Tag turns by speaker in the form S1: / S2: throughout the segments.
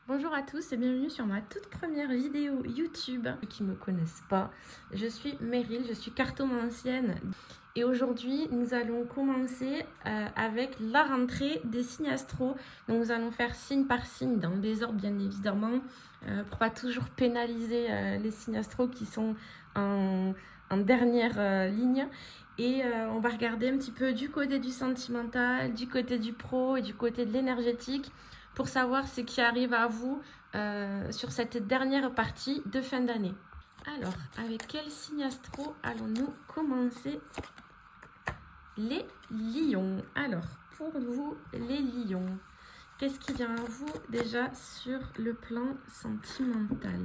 S1: Bonjour à tous et bienvenue sur ma toute première vidéo YouTube. Ceux qui ne me connaissent pas, je suis Meryl, je suis cartomancienne et aujourd'hui nous allons commencer avec la rentrée des signes astro. Donc nous allons faire signe par signe dans le désordre bien évidemment pour pas toujours pénaliser les signes astro qui sont en dernière ligne. Et on va regarder un petit peu du côté du sentimental, du côté du pro et du côté de l'énergétique pour savoir ce qui arrive à vous sur cette dernière partie de fin d'année. Alors, avec quel signe astro allons-nous commencer? Les lions. Alors, pour vous, les lions, qu'est-ce qui vient à vous déjà sur le plan sentimental?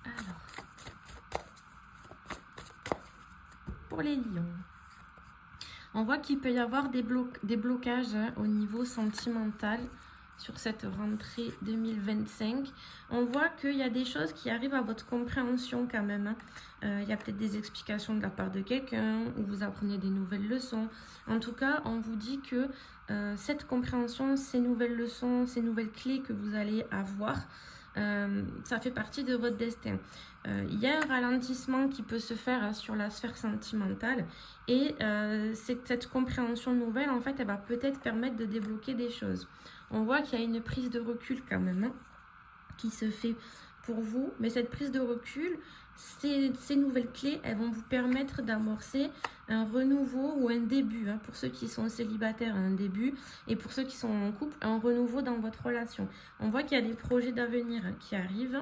S1: Alors, pour les lions, on voit qu'il peut y avoir des blocages au niveau sentimental sur cette rentrée 2025. On voit qu'il y a des choses qui arrivent à votre compréhension quand même. Il y a peut-être des explications de la part de quelqu'un, ou vous apprenez des nouvelles leçons. En tout cas, on vous dit que cette compréhension, ces nouvelles leçons, ces nouvelles clés que vous allez avoir, ça fait partie de votre destin. Il y a un ralentissement qui peut se faire sur la sphère sentimentale et cette compréhension nouvelle, en fait, elle va peut-être permettre de débloquer des choses. On voit qu'il y a une prise de recul quand même qui se fait pour vous, mais cette prise de recul, ces nouvelles clés, elles vont vous permettre d'amorcer un renouveau ou un début. Pour ceux qui sont célibataires, un début, et pour ceux qui sont en couple, un renouveau dans votre relation. On voit qu'il y a des projets d'avenir qui arrivent.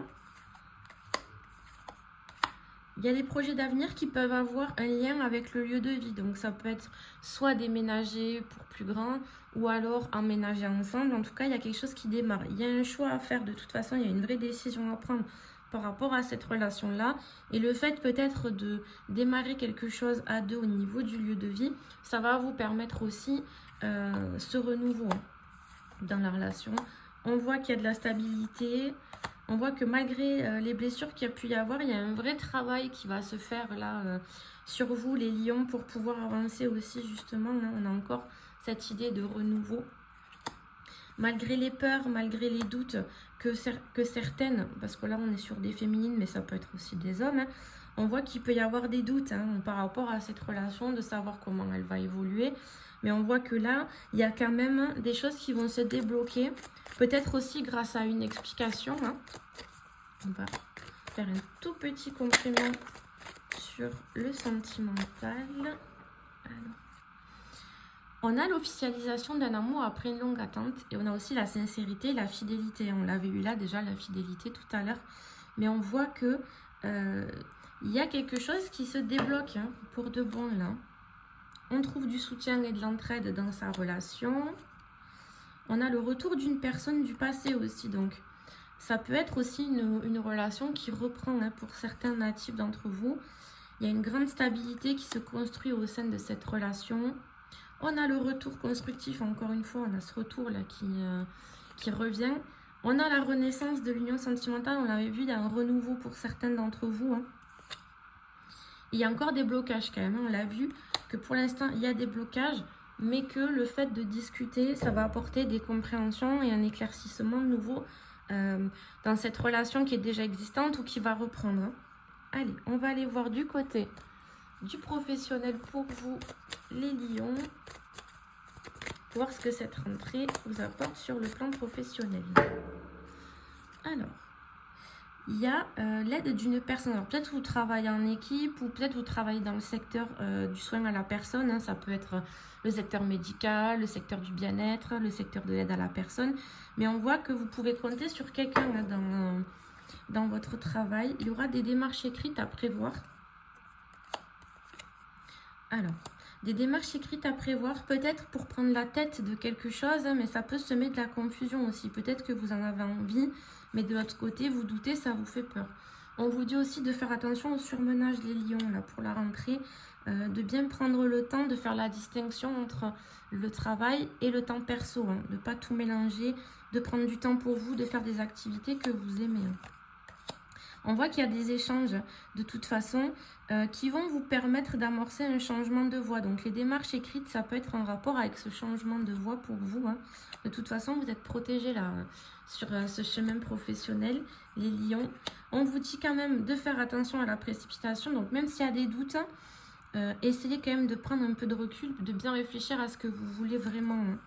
S1: Il y a des projets d'avenir qui peuvent avoir un lien avec le lieu de vie. Donc ça peut être soit déménager pour plus grand ou alors emménager ensemble. En tout cas, il y a quelque chose qui démarre. Il y a un choix à faire de toute façon. Il y a une vraie décision à prendre par rapport à cette relation-là. Et le fait peut-être de démarrer quelque chose à deux au niveau du lieu de vie, ça va vous permettre aussi ce renouveau dans la relation. On voit qu'il y a de la stabilité. On voit que malgré les blessures qu'il y a pu y avoir, il y a un vrai travail qui va se faire là sur vous, les lions, pour pouvoir avancer aussi justement. Là, on a encore cette idée de renouveau. Malgré les peurs, malgré les doutes que certaines, parce que là on est sur des féminines, mais ça peut être aussi des hommes, on voit qu'il peut y avoir des doutes par rapport à cette relation, de savoir comment elle va évoluer. Mais on voit que là, il y a quand même des choses qui vont se débloquer. Peut-être aussi grâce à une explication. On va faire un tout petit complément sur le sentimental. Alors, on a l'officialisation d'un amour après une longue attente. Et on a aussi la sincérité et la fidélité. On l'avait eu là déjà, la fidélité tout à l'heure. Mais on voit que il y a quelque chose qui se débloque pour de bon là. On trouve du soutien et de l'entraide dans sa relation. On a le retour d'une personne du passé aussi. Donc, ça peut être aussi une relation qui reprend pour certains natifs d'entre vous. Il y a une grande stabilité qui se construit au sein de cette relation. On a le retour constructif. Encore une fois, on a ce retour-là qui revient. On a la renaissance de l'union sentimentale. On l'avait vu, il y a un renouveau pour certains d'entre vous. Il y a encore des blocages quand même. On l'a vu que pour l'instant, il y a des blocages, mais que le fait de discuter, ça va apporter des compréhensions et un éclaircissement nouveau dans cette relation qui est déjà existante ou qui va reprendre. Allez, on va aller voir du côté du professionnel pour vous, les lions. Voir ce que cette rentrée vous apporte sur le plan professionnel. Alors, il y a l'aide d'une personne. Alors peut-être vous travaillez en équipe ou peut-être vous travaillez dans le secteur du soin à la personne. Ça peut être le secteur médical, le secteur du bien-être, le secteur de l'aide à la personne. Mais on voit que vous pouvez compter sur quelqu'un dans votre travail. Il y aura des démarches écrites à prévoir. Alors, des démarches écrites à prévoir, peut-être pour prendre la tête de quelque chose, mais ça peut semer de la confusion aussi. Peut-être que vous en avez envie, mais de l'autre côté, vous doutez, ça vous fait peur. On vous dit aussi de faire attention au surmenage des lions là, pour la rentrée, de bien prendre le temps de faire la distinction entre le travail et le temps perso, de ne pas tout mélanger, de prendre du temps pour vous, de faire des activités que vous aimez. On voit qu'il y a des échanges de toute façon qui vont vous permettre d'amorcer un changement de voie. Donc les démarches écrites, ça peut être en rapport avec ce changement de voie pour vous. Hein. De toute façon, vous êtes protégés là sur ce chemin professionnel, les lions. On vous dit quand même de faire attention à la précipitation. Donc même s'il y a des doutes, essayez quand même de prendre un peu de recul, de bien réfléchir à ce que vous voulez vraiment. Hein.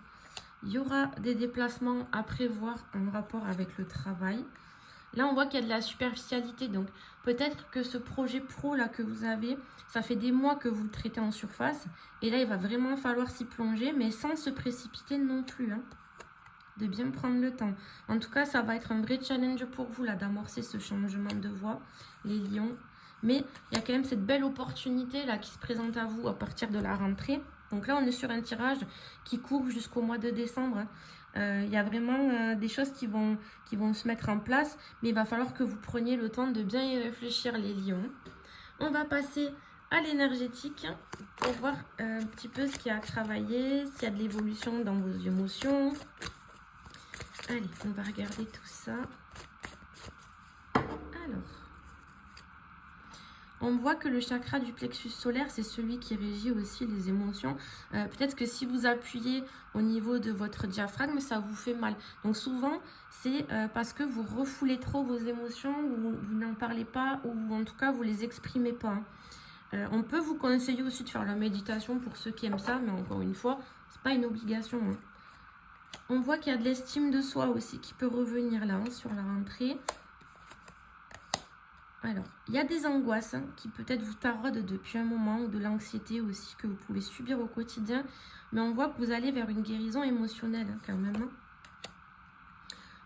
S1: Il y aura des déplacements à prévoir en rapport avec le travail. Là, on voit qu'il y a de la superficialité. Donc, peut-être que ce projet pro là que vous avez, ça fait des mois que vous le traitez en surface. Et là, il va vraiment falloir s'y plonger, mais sans se précipiter non plus. Hein, de bien prendre le temps. En tout cas, ça va être un vrai challenge pour vous là d'amorcer ce changement de voie, les lions. Mais il y a quand même cette belle opportunité là qui se présente à vous à partir de la rentrée. Donc là, on est sur un tirage qui court jusqu'au mois de décembre. Hein. Il y a vraiment des choses qui vont se mettre en place, mais il va falloir que vous preniez le temps de bien y réfléchir, les lions. On va passer à l'énergétique pour voir un petit peu ce qu'il y a à travailler, s'il y a de l'évolution dans vos émotions. Allez, on va regarder tout ça. Alors, on voit que le chakra du plexus solaire, c'est celui qui régit aussi les émotions. Peut-être que si vous appuyez au niveau de votre diaphragme, ça vous fait mal. Donc souvent, c'est parce que vous refoulez trop vos émotions, ou vous n'en parlez pas, ou en tout cas, vous ne les exprimez pas. On peut vous conseiller aussi de faire la méditation pour ceux qui aiment ça, mais encore une fois, ce n'est pas une obligation. Hein. On voit qu'il y a de l'estime de soi aussi qui peut revenir là, hein, sur la rentrée. Alors, il y a des angoisses hein, qui peut-être vous taraudent depuis un moment, ou de l'anxiété aussi que vous pouvez subir au quotidien. Mais on voit que vous allez vers une guérison émotionnelle hein, quand même. Hein.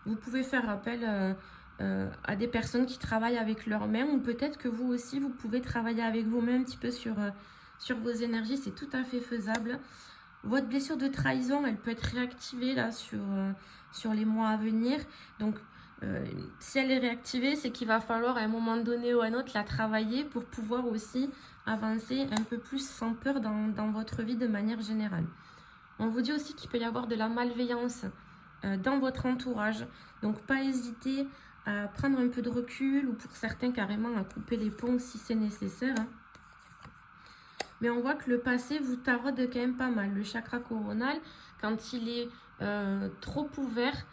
S1: Vous pouvez faire appel à des personnes qui travaillent avec leurs mains, ou peut-être que vous aussi, vous pouvez travailler avec vos mains un petit peu sur vos énergies. C'est tout à fait faisable. Votre blessure de trahison, elle peut être réactivée là sur les mois à venir. Donc, si elle est réactivée, c'est qu'il va falloir à un moment donné ou à un autre la travailler pour pouvoir aussi avancer un peu plus sans peur dans votre vie de manière générale. On vous dit aussi qu'il peut y avoir de la malveillance dans votre entourage. Donc, pas hésiter à prendre un peu de recul, ou pour certains carrément à couper les ponts si c'est nécessaire. Hein. Mais on voit que le passé vous taraude quand même pas mal. Le chakra coronal, quand il est trop ouvert,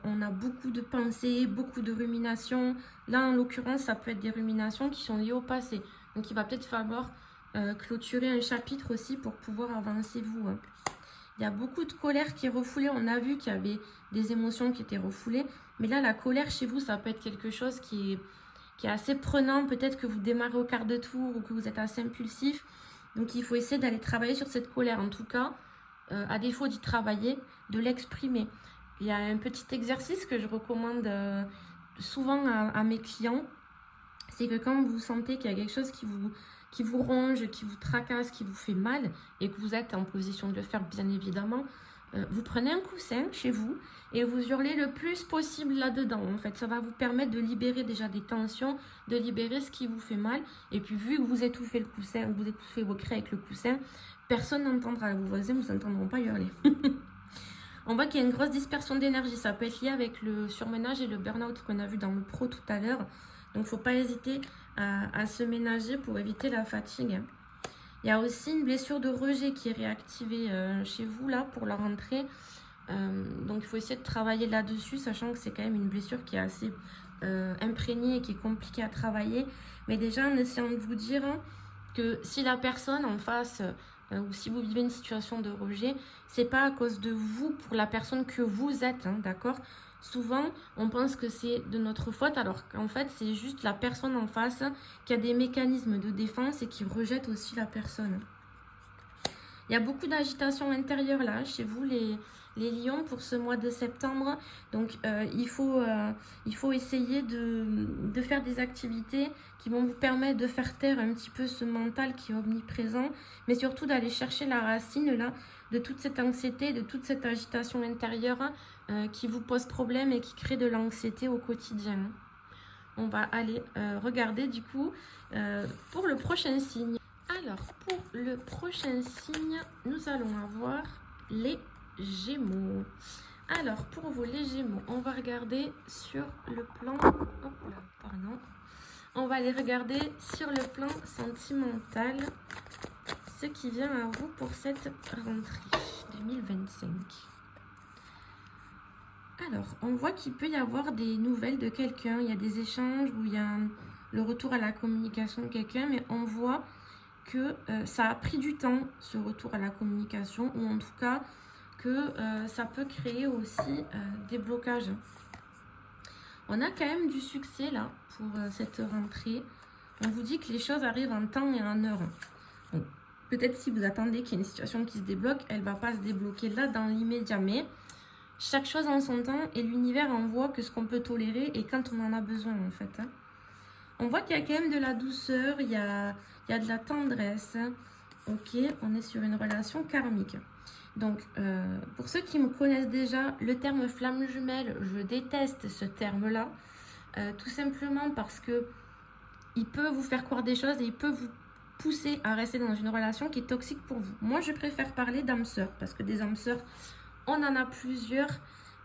S1: on a beaucoup de pensées, beaucoup de ruminations. Là, en l'occurrence, ça peut être des ruminations qui sont liées au passé. Donc, il va peut-être falloir clôturer un chapitre aussi pour pouvoir avancer vous. Hein. Il y a beaucoup de colère qui est refoulée. On a vu qu'il y avait des émotions qui étaient refoulées. Mais là, la colère chez vous, ça peut être quelque chose qui est assez prenant. Peut-être que vous démarrez au quart de tour, ou que vous êtes assez impulsif. Donc, il faut essayer d'aller travailler sur cette colère. En tout cas, à défaut d'y travailler, de l'exprimer. Il y a un petit exercice que je recommande souvent à mes clients. C'est que quand vous sentez qu'il y a quelque chose qui vous ronge, qui vous tracasse, qui vous fait mal, et que vous êtes en position de le faire, bien évidemment, vous prenez un coussin chez vous et vous hurlez le plus possible là-dedans. En fait, ça va vous permettre de libérer déjà des tensions, de libérer ce qui vous fait mal. Et puis, vu que vous étouffez le coussin, vous étouffez vos cris avec le coussin, personne n'entendra. Vos voisins ne vous entendront pas hurler. On voit qu'il y a une grosse dispersion d'énergie. Ça peut être lié avec le surménage et le burn-out qu'on a vu dans le pro tout à l'heure. Donc, il ne faut pas hésiter à se ménager pour éviter la fatigue. Il y a aussi une blessure de rejet qui est réactivée chez vous là pour la rentrée. Donc, il faut essayer de travailler là-dessus, sachant que c'est quand même une blessure qui est assez imprégnée et qui est compliquée à travailler. Mais déjà, en essayant de vous dire que si la personne en face, ou si vous vivez une situation de rejet, c'est pas à cause de vous, pour la personne que vous êtes, hein, d'accord ? Souvent, on pense que c'est de notre faute, alors qu'en fait, c'est juste la personne en face qui a des mécanismes de défense et qui rejette aussi la personne. Il y a beaucoup d'agitation intérieure là, chez vous les lions, pour ce mois de septembre. Donc, il faut essayer de faire des activités qui vont vous permettre de faire taire un petit peu ce mental qui est omniprésent, mais surtout d'aller chercher la racine là de toute cette anxiété, de toute cette agitation intérieure qui vous pose problème et qui crée de l'anxiété au quotidien. On va aller regarder du coup pour le prochain signe. Alors, pour le prochain signe, nous allons avoir les Gémeaux. Alors, pour vous les Gémeaux, on va regarder sur le plan... Hop là, pardon. On va aller regarder sur le plan sentimental ce qui vient à vous pour cette rentrée 2025. Alors, on voit qu'il peut y avoir des nouvelles de quelqu'un. Il y a des échanges où il y a le retour à la communication de quelqu'un, mais on voit que ça a pris du temps, ce retour à la communication, ou en tout cas que ça peut créer aussi des blocages. On a quand même du succès là pour cette rentrée. On vous dit que les choses arrivent en temps et en heure. Bon, peut-être si vous attendez qu'il y ait une situation qui se débloque, elle ne va pas se débloquer là dans l'immédiat, mais chaque chose en son temps et l'univers envoie que ce qu'on peut tolérer et quand on en a besoin en fait. On voit qu'il y a quand même de la douceur, il y a de la tendresse. Ok, on est sur une relation karmique. Donc, pour ceux qui me connaissent déjà, le terme flamme jumelle, je déteste ce terme-là. Tout simplement parce que il peut vous faire croire des choses et il peut vous pousser à rester dans une relation qui est toxique pour vous. Moi, je préfère parler d'âme sœur parce que des âmes sœurs, on en a plusieurs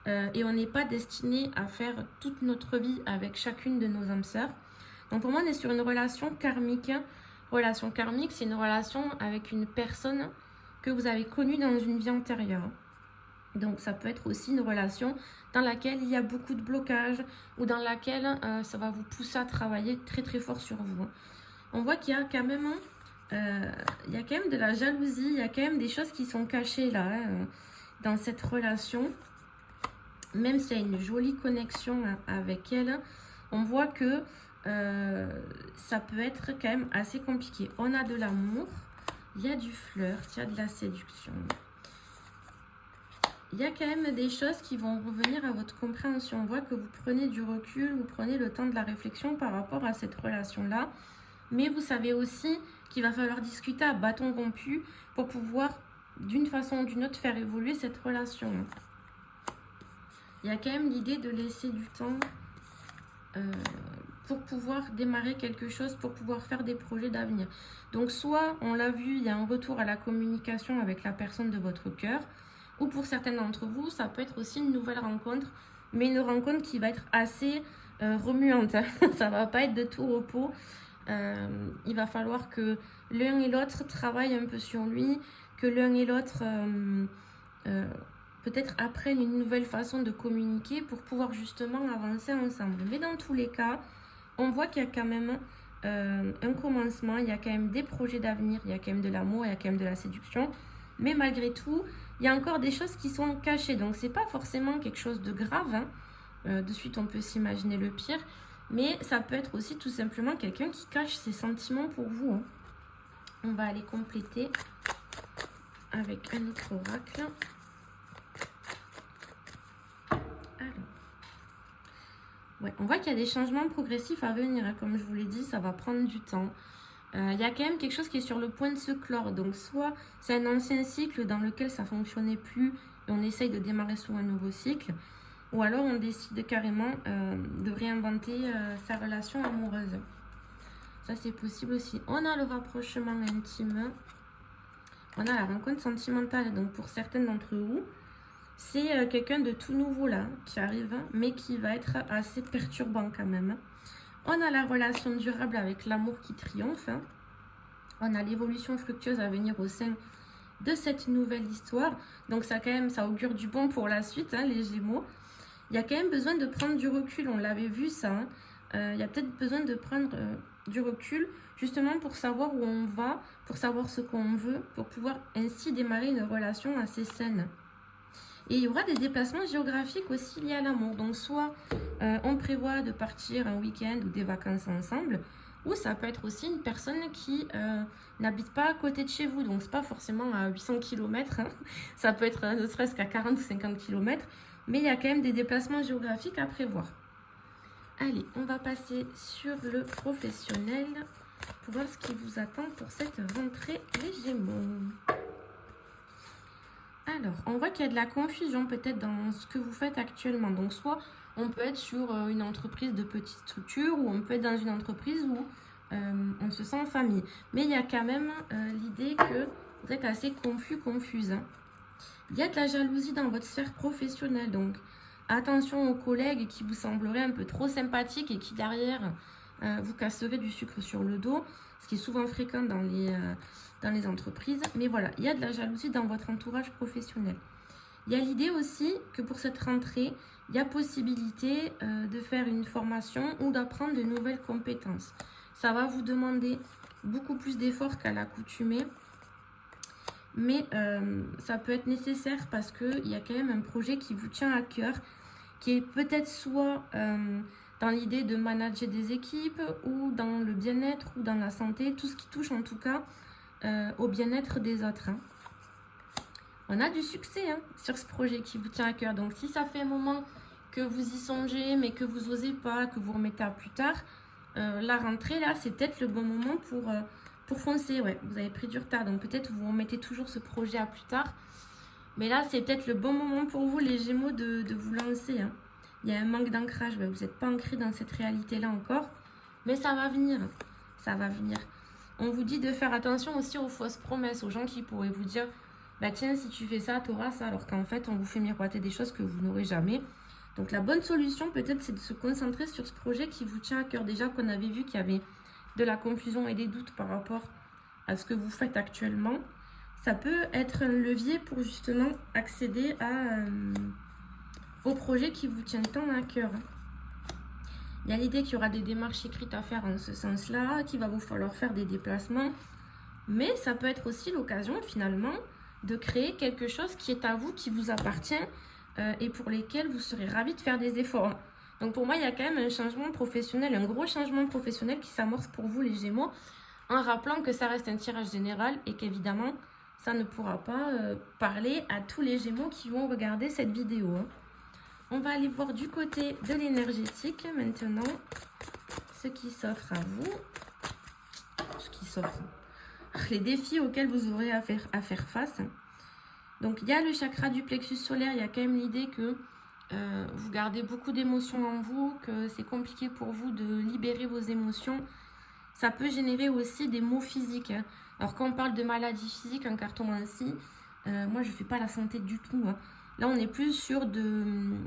S1: et on n'est pas destiné à faire toute notre vie avec chacune de nos âmes sœurs. Donc, pour moi, on est sur une relation karmique. Relation karmique, c'est une relation avec une personne que vous avez connue dans une vie antérieure. Donc, ça peut être aussi une relation dans laquelle il y a beaucoup de blocages ou dans laquelle ça va vous pousser à travailler très très fort sur vous. On voit qu'il y a quand même, de la jalousie, il y a quand même des choses qui sont cachées là, dans cette relation. Même s'il y a une jolie connexion avec elle, on voit que ça peut être quand même assez compliqué. On a de l'amour, il y a du flirt, il y a de la séduction. Il y a quand même des choses qui vont revenir à votre compréhension. On voit que vous prenez du recul, vous prenez le temps de la réflexion par rapport à cette relation-là. Mais vous savez aussi qu'il va falloir discuter à bâton rompu pour pouvoir, d'une façon ou d'une autre, faire évoluer cette relation. Il y a quand même l'idée de laisser du temps pour pouvoir démarrer quelque chose, pour pouvoir faire des projets d'avenir. Donc soit, on l'a vu, il y a un retour à la communication avec la personne de votre cœur, ou pour certains d'entre vous, ça peut être aussi une nouvelle rencontre, mais une rencontre qui va être assez remuante. Ça ne va pas être de tout repos. Il va falloir que l'un et l'autre travaillent un peu sur lui, que l'un et l'autre peut-être apprennent une nouvelle façon de communiquer pour pouvoir justement avancer ensemble. Mais dans tous les cas, on voit qu'il y a quand même un commencement, il y a quand même des projets d'avenir, il y a quand même de l'amour, il y a quand même de la séduction. Mais malgré tout, il y a encore des choses qui sont cachées. Donc, c'est pas forcément quelque chose de grave. De suite, on peut s'imaginer le pire. Mais ça peut être aussi tout simplement quelqu'un qui cache ses sentiments pour vous. On va aller compléter avec un autre oracle. Alors, ouais, on voit qu'il y a des changements progressifs à venir. Comme je vous l'ai dit, ça va prendre du temps. Il y a quand même quelque chose qui est sur le point de se clore. Donc, soit c'est un ancien cycle dans lequel ça ne fonctionnait plus et on essaye de démarrer sur un nouveau cycle. Ou alors, on décide carrément de réinventer sa relation amoureuse. Ça, c'est possible aussi. On a le rapprochement intime. On a la rencontre sentimentale. Donc, pour certaines d'entre vous, c'est quelqu'un de tout nouveau là qui arrive, mais qui va être assez perturbant quand même. On a la relation durable avec l'amour qui triomphe. On a l'évolution fructueuse à venir au sein de cette nouvelle histoire. Donc ça quand même, ça augure du bon pour la suite, les Gémeaux. Il y a quand même besoin de prendre du recul, on l'avait vu ça. Il y a peut-être besoin de prendre du recul justement pour savoir où on va, pour savoir ce qu'on veut, pour pouvoir ainsi démarrer une relation assez saine. Et il y aura des déplacements géographiques aussi liés à l'amour. Donc soit on prévoit de partir un week-end ou des vacances ensemble, ou ça peut être aussi une personne qui n'habite pas à côté de chez vous. Donc c'est pas forcément à 800 km, ça peut être ne serait-ce qu'à 40 ou 50 km, mais il y a quand même des déplacements géographiques à prévoir. Allez, on va passer sur le professionnel pour voir ce qui vous attend pour cette rentrée les Gémeaux. Alors, on voit qu'il y a de la confusion peut-être dans ce que vous faites actuellement. Donc, soit on peut être sur une entreprise de petite structure ou on peut être dans une entreprise où on se sent en famille. Mais il y a quand même l'idée que vous êtes assez confus, confuse. Il y a de la jalousie dans votre sphère professionnelle, donc attention aux collègues qui vous sembleraient un peu trop sympathiques et qui derrière vous casseraient du sucre sur le dos, ce qui est souvent fréquent dans les entreprises. Mais voilà, il y a de la jalousie dans votre entourage professionnel. Il y a l'idée aussi que pour cette rentrée, il y a possibilité de faire une formation ou d'apprendre de nouvelles compétences. Ça va vous demander beaucoup plus d'efforts qu'à l'accoutumée, mais ça peut être nécessaire parce qu'il y a quand même un projet qui vous tient à cœur, qui est peut-être soit dans l'idée de manager des équipes ou dans le bien-être ou dans la santé, tout ce qui touche en tout cas au bien-être des autres. On a du succès sur ce projet qui vous tient à cœur. Donc si ça fait un moment que vous y songez mais que vous n'osez pas, que vous remettez à plus tard, la rentrée là c'est peut-être le bon moment pour foncer. Ouais, vous avez pris du retard, donc peut-être vous remettez toujours ce projet à plus tard. Mais là c'est peut-être le bon moment pour vous les Gémeaux de vous lancer. Il y a un manque d'ancrage, vous n'êtes pas ancré dans cette réalité là encore. Mais ça va venir, ça va venir. On vous dit de faire attention aussi aux fausses promesses, aux gens qui pourraient vous dire bah tiens, si tu fais ça, tu auras ça, alors qu'en fait, on vous fait miroiter des choses que vous n'aurez jamais. Donc la bonne solution, peut-être, c'est de se concentrer sur ce projet qui vous tient à cœur. Déjà qu'on avait vu qu'il y avait de la confusion et des doutes par rapport à ce que vous faites actuellement. Ça peut être un levier pour justement accéder au projet qui vous tient tant à cœur. Il y a l'idée qu'il y aura des démarches écrites à faire en ce sens-là, qu'il va vous falloir faire des déplacements. Mais ça peut être aussi l'occasion, finalement, de créer quelque chose qui est à vous, qui vous appartient et pour lesquels vous serez ravis de faire des efforts. Donc pour moi, il y a quand même un changement professionnel, un gros changement professionnel qui s'amorce pour vous les Gémeaux, en rappelant que ça reste un tirage général et qu'évidemment, ça ne pourra pas parler à tous les Gémeaux qui vont regarder cette vidéo. On va aller voir du côté de l'énergétique maintenant, ce qui s'offre à vous, ce qui s'offre, les défis auxquels vous aurez à faire face. Donc il y a le chakra du plexus solaire, il y a quand même l'idée que vous gardez beaucoup d'émotions en vous, que c'est compliqué pour vous de libérer vos émotions. Ça peut générer aussi des maux physiques. Alors quand on parle de maladie physique, un carton ainsi, moi je ne fais pas la santé du tout. Là on est plus sur de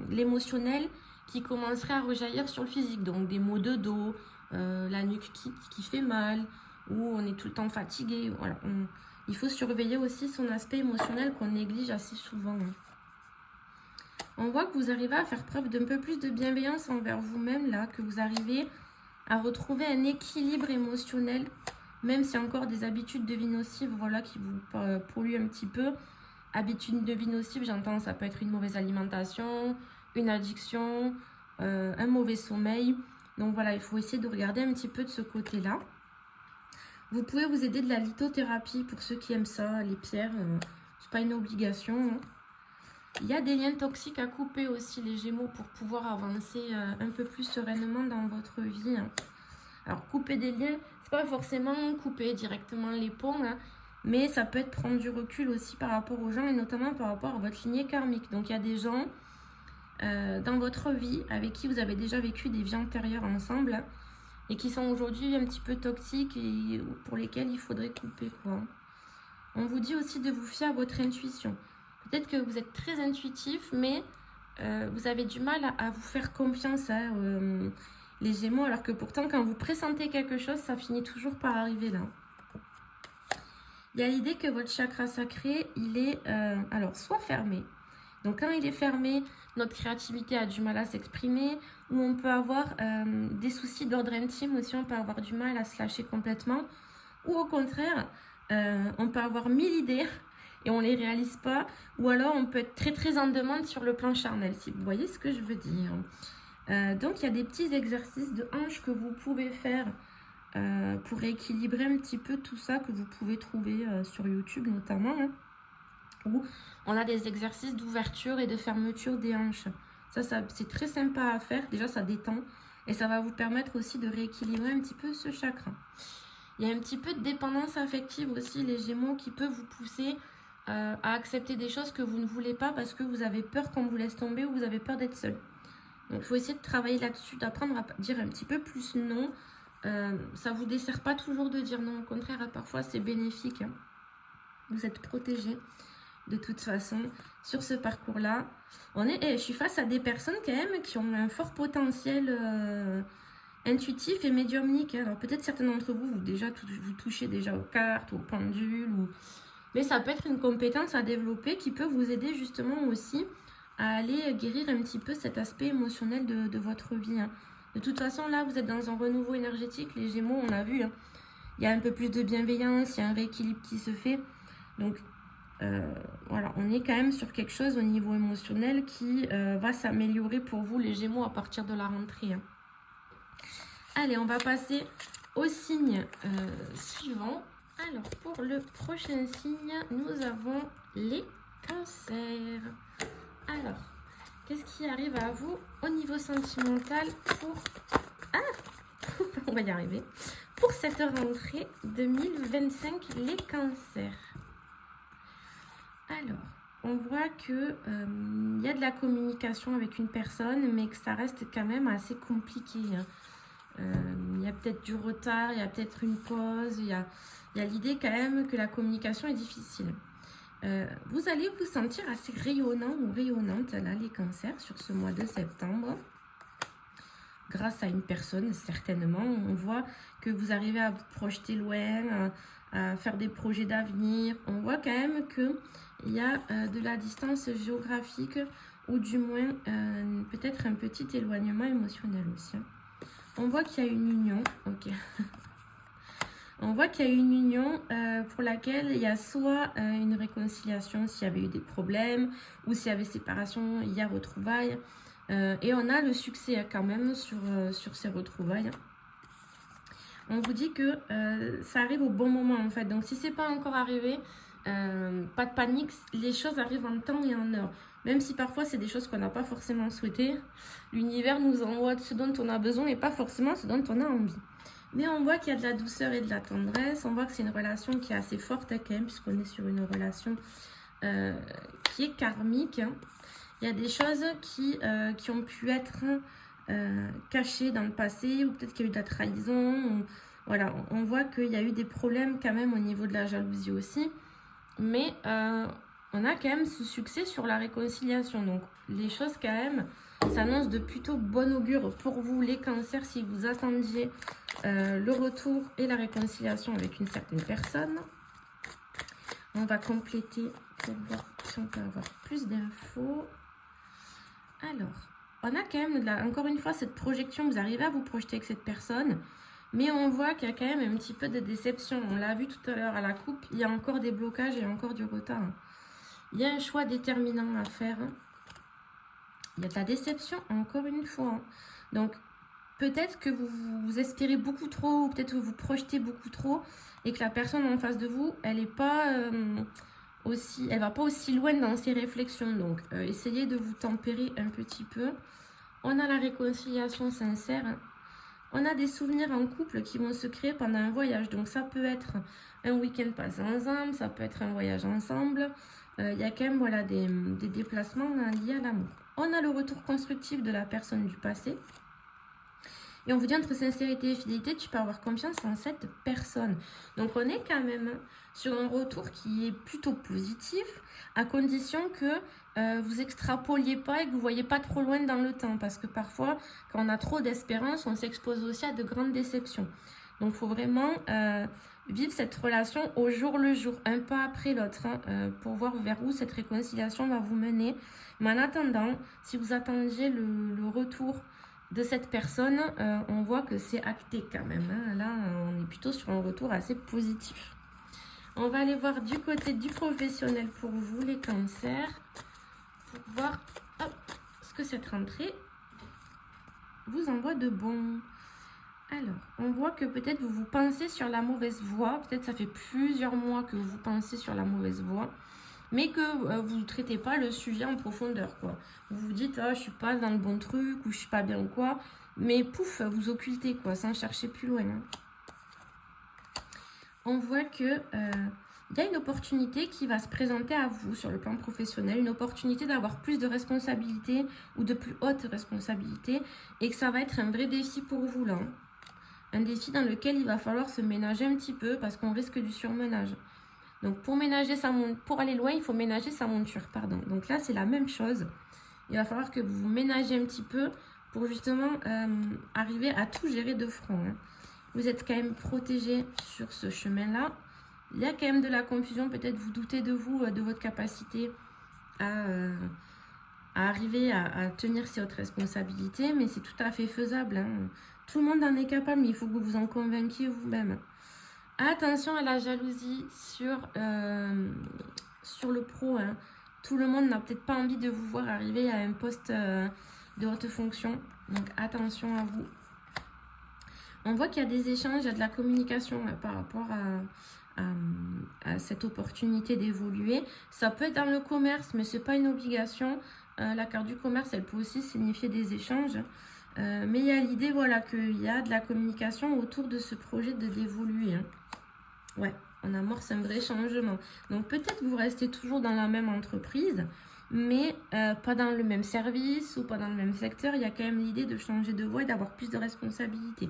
S1: l'émotionnel qui commencerait à rejaillir sur le physique. Donc des maux de dos, la nuque qui fait mal, ou on est tout le temps fatigué. Voilà. Il faut surveiller aussi son aspect émotionnel qu'on néglige assez souvent. On voit que vous arrivez à faire preuve d'un peu plus de bienveillance envers vous-même, là, que vous arrivez à retrouver un équilibre émotionnel, même si encore des habitudes de vie nocives, voilà, qui vous polluent un petit peu. Habitudes de vie nocives, j'entends, ça peut être une mauvaise alimentation, une addiction, un mauvais sommeil. Donc voilà, il faut essayer de regarder un petit peu de ce côté-là. Vous pouvez vous aider de la lithothérapie pour ceux qui aiment ça, les pierres, c'est pas une obligation. Il y a des liens toxiques à couper aussi les Gémeaux pour pouvoir avancer un peu plus sereinement dans votre vie. Alors couper des liens, c'est pas forcément couper directement les ponts, mais ça peut être prendre du recul aussi par rapport aux gens et notamment par rapport à votre lignée karmique. Donc il y a des gens dans votre vie avec qui vous avez déjà vécu des vies antérieures ensemble et qui sont aujourd'hui un petit peu toxiques et pour lesquels il faudrait couper, quoi. On vous dit aussi de vous fier à votre intuition. Peut-être que vous êtes très intuitif, mais vous avez du mal à vous faire confiance, les Gémeaux, alors que pourtant, quand vous pressentez quelque chose, ça finit toujours par arriver là. Il y a l'idée que votre chakra sacré, il est alors soit fermé. Donc quand il est fermé, notre créativité a du mal à s'exprimer, ou on peut avoir des soucis d'ordre intime aussi, on peut avoir du mal à se lâcher complètement, ou au contraire, on peut avoir 1000 idées et on ne les réalise pas, ou alors on peut être très très en demande sur le plan charnel, si vous voyez ce que je veux dire. Donc il y a des petits exercices de hanche que vous pouvez faire pour équilibrer un petit peu tout ça, que vous pouvez trouver sur YouTube notamment, où on a des exercices d'ouverture et de fermeture des hanches. Ça c'est très sympa à faire, déjà ça détend et ça va vous permettre aussi de rééquilibrer un petit peu ce chakra. Il y a un petit peu de dépendance affective aussi, les Gémeaux, qui peut vous pousser à accepter des choses que vous ne voulez pas parce que vous avez peur qu'on vous laisse tomber ou vous avez peur d'être seul. Donc il faut essayer de travailler là-dessus, d'apprendre à dire un petit peu plus non. Ça ne vous dessert pas toujours de dire non, au contraire, parfois c'est bénéfique. Vous êtes protégé. de toute façon, sur ce parcours-là. Je suis face à des personnes quand même qui ont un fort potentiel intuitif et médiumnique. Alors peut-être certains d'entre vous, vous touchez déjà aux cartes, aux pendules, mais ça peut être une compétence à développer qui peut vous aider justement aussi à aller guérir un petit peu cet aspect émotionnel de votre vie. Hein. De toute façon, là, vous êtes dans un renouveau énergétique. Les Gémeaux, on l'a vu, hein. Il y a un peu plus de bienveillance, il y a un rééquilibre qui se fait. Donc, voilà, on est quand même sur quelque chose au niveau émotionnel qui va s'améliorer pour vous, les Gémeaux, à partir de la rentrée. Hein. Allez, on va passer au signe suivant. Alors, pour le prochain signe, nous avons les cancers. Alors, qu'est-ce qui arrive à vous au niveau sentimental pour... Ah on va y arriver. Pour cette rentrée 2025, les cancers. Alors, on voit que y a de la communication avec une personne, mais que ça reste quand même assez compliqué. Hein. Il y a peut-être du retard, il y a peut-être une pause, il y a l'idée quand même que la communication est difficile. Vous allez vous sentir assez rayonnant ou rayonnante, là, les cancers, sur ce mois de septembre. Grâce à une personne, certainement. On voit que vous arrivez à vous projeter loin, à faire des projets d'avenir. On voit quand même qu'il y a de la distance géographique ou du moins peut-être un petit éloignement émotionnel aussi. On voit qu'il y a une union. Ok. On voit qu'il y a une union pour laquelle il y a soit une réconciliation s'il y avait eu des problèmes ou s'il y avait séparation, il y a retrouvailles. Et on a le succès quand même sur ces retrouvailles. On vous dit que ça arrive au bon moment en fait. Donc si c'est pas encore arrivé, pas de panique, les choses arrivent en temps et en heure. Même si parfois c'est des choses qu'on n'a pas forcément souhaitées, l'univers nous envoie ce dont on a besoin et pas forcément ce dont on a envie. Mais on voit qu'il y a de la douceur et de la tendresse. On voit que c'est une relation qui est assez forte quand même, puisqu'on est sur une relation qui est karmique. Hein. Il y a des choses qui ont pu être cachées dans le passé, ou peut-être qu'il y a eu de la trahison. Ou, voilà, on voit qu'il y a eu des problèmes quand même au niveau de la jalousie aussi. Mais on a quand même ce succès sur la réconciliation. Donc les choses quand même s'annoncent de plutôt bon augure pour vous, les cancers, si vous attendiez le retour et la réconciliation avec une certaine personne. On va compléter pour voir si on peut avoir plus d'infos. Alors, on a quand même, encore une fois, cette projection. Vous arrivez à vous projeter avec cette personne, mais on voit qu'il y a quand même un petit peu de déception. On l'a vu tout à l'heure à la coupe, il y a encore des blocages et encore du retard. Il y a un choix déterminant à faire. Il y a de la déception, encore une fois. Donc, peut-être que vous espérez beaucoup trop, ou peut-être que vous projetez beaucoup trop, et que la personne en face de vous, elle va pas aussi loin dans ses réflexions. Donc, essayez de vous tempérer un petit peu. On a la réconciliation sincère. On a des souvenirs en couple qui vont se créer pendant un voyage. Donc, ça peut être un week-end passé ensemble, ça peut être un voyage ensemble. Il y a quand même voilà, des déplacements liés à l'amour. On a le retour constructif de la personne du passé. Et on vous dit entre sincérité et fidélité, tu peux avoir confiance en cette personne. Donc on est quand même sur un retour qui est plutôt positif, à condition que vous extrapoliez pas et que vous ne voyez pas trop loin dans le temps. Parce que parfois, quand on a trop d'espérance, on s'expose aussi à de grandes déceptions. Donc il faut vraiment vivre cette relation au jour le jour, un pas après l'autre, hein, pour voir vers où cette réconciliation va vous mener. Mais en attendant, si vous attendiez le retour de cette personne, on voit que c'est acté quand même. Hein. Là, on est plutôt sur un retour assez positif. On va aller voir du côté du professionnel pour vous, les cancers, pour voir ce que cette rentrée vous envoie de bon. Alors, on voit que peut-être vous pensez sur la mauvaise voie. Peut-être ça fait plusieurs mois que vous pensez sur la mauvaise voie, mais que vous ne traitez pas le sujet en profondeur, quoi. Vous vous dites, je suis pas dans le bon truc, ou je suis pas bien ou quoi, mais pouf, vous occultez, quoi, sans chercher plus loin. Hein. On voit que y a une opportunité qui va se présenter à vous sur le plan professionnel, une opportunité d'avoir plus de responsabilités ou de plus hautes responsabilités, et que ça va être un vrai défi pour vous, là. Hein. Un défi dans lequel il va falloir se ménager un petit peu, parce qu'on risque du surmenage. Donc pour aller loin, il faut ménager sa monture, pardon. Donc là, c'est la même chose. Il va falloir que vous vous ménagez un petit peu pour justement arriver à tout gérer de front. Hein. Vous êtes quand même protégé sur ce chemin-là. Il y a quand même de la confusion, peut-être vous doutez de vous, de votre capacité à arriver à tenir ces hautes responsabilités, mais c'est tout à fait faisable. Hein. Tout le monde en est capable, mais il faut que vous vous en convainquiez vous-même. Attention à la jalousie sur le pro. Hein. Tout le monde n'a peut-être pas envie de vous voir arriver à un poste de haute fonction. Donc attention à vous. On voit qu'il y a des échanges, il y a de la communication par rapport à cette opportunité d'évoluer. Ça peut être dans le commerce, mais ce n'est pas une obligation. La carte du commerce, elle peut aussi signifier des échanges. Mais il y a l'idée voilà, qu'il y a de la communication autour de ce projet d'évoluer. Hein. Ouais, on amorce un vrai changement. Donc peut-être vous restez toujours dans la même entreprise, mais pas dans le même service ou pas dans le même secteur. Il y a quand même l'idée de changer de voie et d'avoir plus de responsabilités.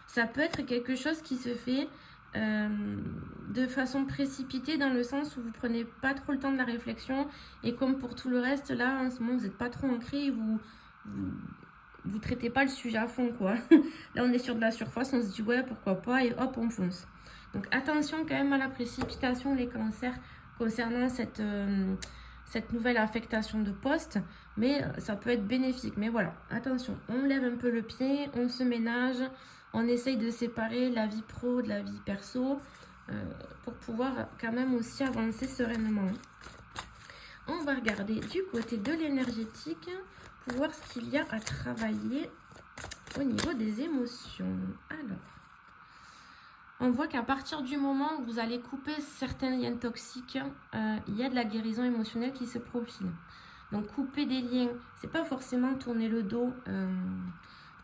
S1: Ça peut être quelque chose qui se fait de façon précipitée dans le sens où vous prenez pas trop le temps de la réflexion et comme pour tout le reste là en ce moment vous n'êtes pas trop ancré et vous traitez pas le sujet à fond quoi. Là on est sur de la surface, on se dit ouais pourquoi pas et hop on fonce. Donc attention quand même à la précipitation les cancers concernant cette nouvelle affectation de poste, mais ça peut être bénéfique. Mais voilà, attention, on lève un peu le pied, on se ménage, on essaye de séparer la vie pro de la vie perso pour pouvoir quand même aussi avancer sereinement. On va regarder du côté de l'énergétique pour voir ce qu'il y a à travailler au niveau des émotions. Alors, on voit qu'à partir du moment où vous allez couper certains liens toxiques, il y a de la guérison émotionnelle qui se profile. Donc couper des liens, c'est pas forcément tourner le dos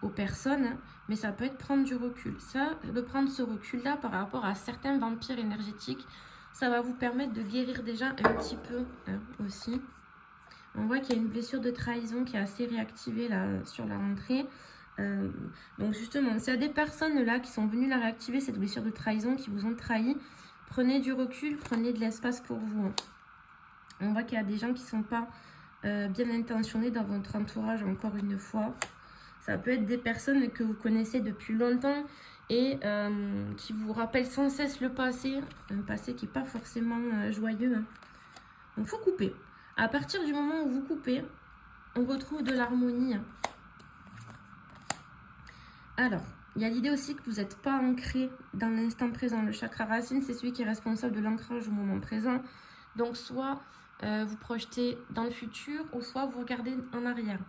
S1: aux personnes, mais ça peut être prendre du recul. Ça, de prendre ce recul-là par rapport à certains vampires énergétiques, ça va vous permettre de guérir déjà un petit peu aussi. On voit qu'il y a une blessure de trahison qui est assez réactivée là sur la rentrée. Donc justement, s'il y a des personnes là qui sont venues la réactiver, cette blessure de trahison, qui vous ont trahi, prenez du recul, prenez de l'espace pour vous. On voit qu'il y a des gens qui ne sont pas bien intentionnés dans votre entourage, encore une fois. Ça peut être des personnes que vous connaissez depuis longtemps et qui vous rappellent sans cesse le passé, un passé qui n'est pas forcément joyeux. Hein. Donc il faut couper. À partir du moment où vous coupez, on retrouve de l'harmonie. Hein. Alors, il y a l'idée aussi que vous n'êtes pas ancré dans l'instant présent. Le chakra racine, c'est celui qui est responsable de l'ancrage au moment présent. Donc, soit vous projetez dans le futur, ou soit vous regardez en arrière.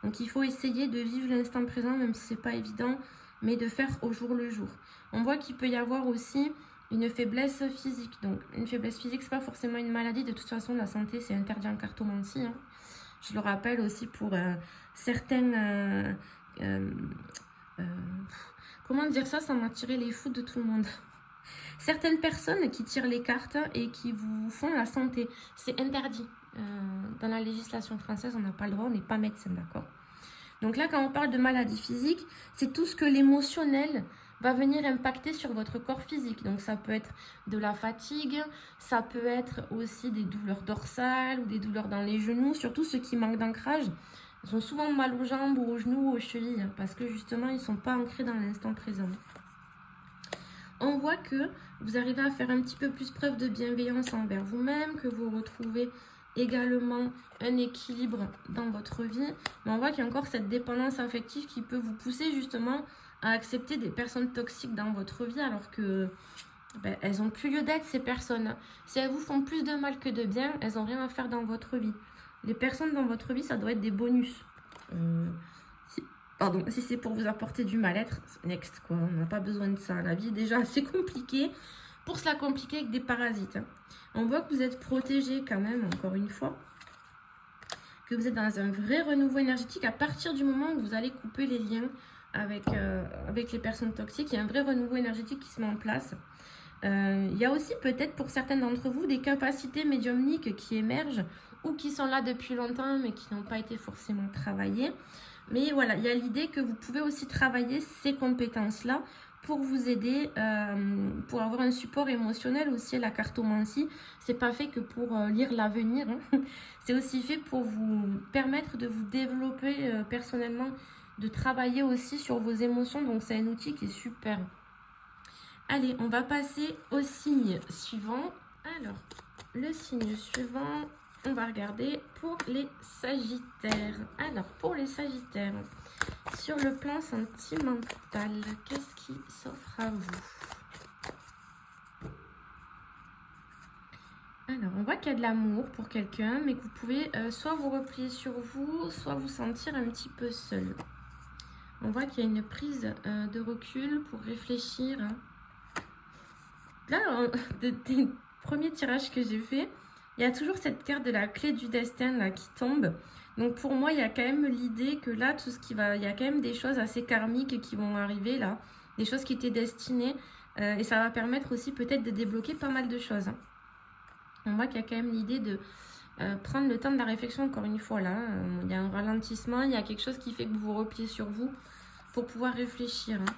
S1: Donc, il faut essayer de vivre l'instant présent, même si ce n'est pas évident, mais de faire au jour le jour. On voit qu'il peut y avoir aussi une faiblesse physique. Donc, une faiblesse physique, ce n'est pas forcément une maladie. De toute façon, la santé, c'est interdit en cartomancie. Hein. Je le rappelle aussi pour certains... comment dire ça sans m'attirer les foudres de tout le monde. Certaines personnes qui tirent les cartes et qui vous font la santé, c'est interdit. Dans la législation française, on n'a pas le droit, on n'est pas médecin, d'accord? Donc là, quand on parle de maladie physique, c'est tout ce que l'émotionnel va venir impacter sur votre corps physique. Donc ça peut être de la fatigue, ça peut être aussi des douleurs dorsales ou des douleurs dans les genoux, surtout ceux qui manquent d'ancrage. Ils ont souvent mal aux jambes ou aux genoux ou aux chevilles parce que justement ils ne sont pas ancrés dans l'instant présent. On voit que vous arrivez à faire un petit peu plus preuve de bienveillance envers vous-même, que vous retrouvez également un équilibre dans votre vie. Mais on voit qu'il y a encore cette dépendance affective qui peut vous pousser justement à accepter des personnes toxiques dans votre vie alors que elles n'ont plus lieu d'être ces personnes. Si elles vous font plus de mal que de bien, elles n'ont rien à faire dans votre vie. Les personnes dans votre vie, ça doit être des bonus. Si c'est pour vous apporter du mal-être, next quoi. On n'a pas besoin de ça. La vie est déjà assez compliquée pour se la compliquer avec des parasites. Hein. On voit que vous êtes protégé quand même, encore une fois. Que vous êtes dans un vrai renouveau énergétique à partir du moment où vous allez couper les liens avec les personnes toxiques. Il y a un vrai renouveau énergétique qui se met en place. Il y a aussi peut-être pour certains d'entre vous des capacités médiumniques qui émergent ou qui sont là depuis longtemps mais qui n'ont pas été forcément travaillées. Mais voilà, il y a l'idée que vous pouvez aussi travailler ces compétences-là pour vous aider, pour avoir un support émotionnel aussi. La cartomancie, c'est pas fait que pour lire l'avenir, hein. C'est aussi fait pour vous permettre de vous développer personnellement, de travailler aussi sur vos émotions. Donc c'est un outil qui est super. Allez, on va passer au signe suivant. Alors, le signe suivant, on va regarder pour les Sagittaires. Alors, pour les Sagittaires, sur le plan sentimental, qu'est-ce qui s'offre à vous? Alors, on voit qu'il y a de l'amour pour quelqu'un, mais que vous pouvez soit vous replier sur vous, soit vous sentir un petit peu seul. On voit qu'il y a une prise de recul pour réfléchir. Là, des premiers tirages que j'ai fait, il y a toujours cette carte de la clé du destin là, qui tombe. Donc pour moi, il y a quand même l'idée que là, tout ce qui va, il y a quand même des choses assez karmiques qui vont arriver là, des choses qui étaient destinées, et ça va permettre aussi peut-être de débloquer pas mal de choses. On voit qu'il y a quand même l'idée de prendre le temps de la réflexion encore une fois là. Il y a un ralentissement, il y a quelque chose qui fait que vous vous repliez sur vous pour pouvoir réfléchir. Hein.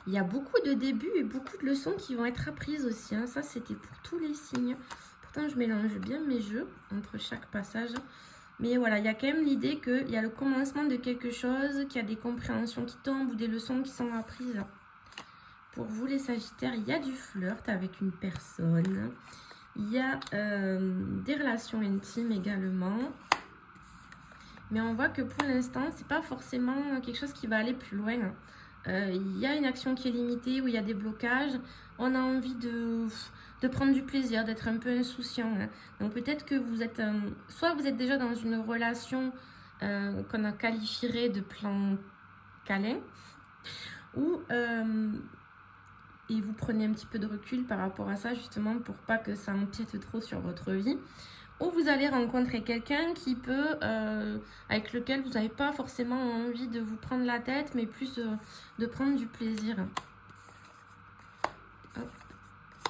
S1: Il y a beaucoup de débuts et beaucoup de leçons qui vont être apprises aussi. Hein. Ça, c'était pour tous les signes. Pourtant, je mélange bien mes jeux entre chaque passage. Mais voilà, il y a quand même l'idée qu'il y a le commencement de quelque chose, qu'il y a des compréhensions qui tombent ou des leçons qui sont apprises. Pour vous, les Sagittaires, il y a du flirt avec une personne. Il y a des relations intimes également. Mais on voit que pour l'instant, c'est pas forcément quelque chose qui va aller plus loin. Il y a une action qui est limitée, où il y a des blocages. On a envie de prendre du plaisir, d'être un peu insouciant. Hein. Donc peut-être que vous êtes... soit vous êtes déjà dans une relation qu'on qualifierait de plan câlin, ou... et vous prenez un petit peu de recul par rapport à ça, justement, pour pas que ça empiète trop sur votre vie. Ou vous allez rencontrer quelqu'un qui peut, avec lequel vous n'avez pas forcément envie de vous prendre la tête, mais plus de prendre du plaisir. Hop.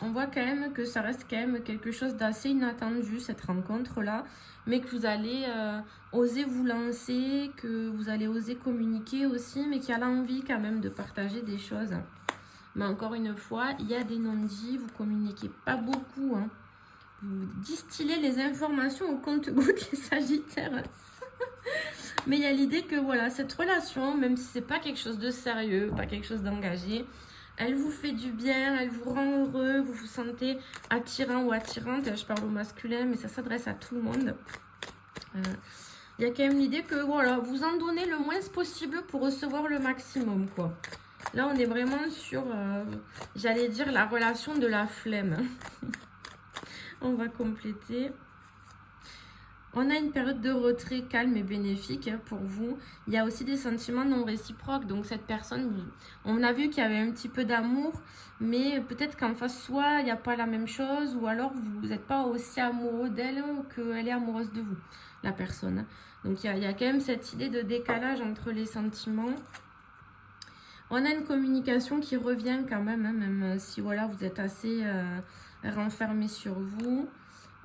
S1: On voit quand même que ça reste quand même quelque chose d'assez inattendu, cette rencontre-là, mais que vous allez oser vous lancer, que vous allez oser communiquer aussi, mais qu'il y a l'envie quand même de partager des choses. Mais encore une fois, il y a des non-dits, vous communiquez pas beaucoup, hein. Vous distillez les informations au compte-gouttes, les Sagittaires. Mais il y a l'idée que voilà, cette relation, même si c'est pas quelque chose de sérieux, pas quelque chose d'engagé, elle vous fait du bien, elle vous rend heureux, vous vous sentez attirant ou attirante. Je parle au masculin, mais ça s'adresse à tout le monde. Il y a quand même l'idée que voilà, vous en donnez le moins possible pour recevoir le maximum, quoi. Là, on est vraiment sur, j'allais dire, la relation de la flemme. On va compléter. On a une période de retrait calme et bénéfique pour vous. Il y a aussi des sentiments non réciproques. Donc cette personne, on a vu qu'il y avait un petit peu d'amour, mais peut-être qu'en face, soit il n'y a pas la même chose, ou alors vous n'êtes pas aussi amoureux d'elle qu'elle est amoureuse de vous, la personne. Donc il y a quand même cette idée de décalage entre les sentiments. On a une communication qui revient quand même, hein, même si voilà, vous êtes assez renfermé sur vous.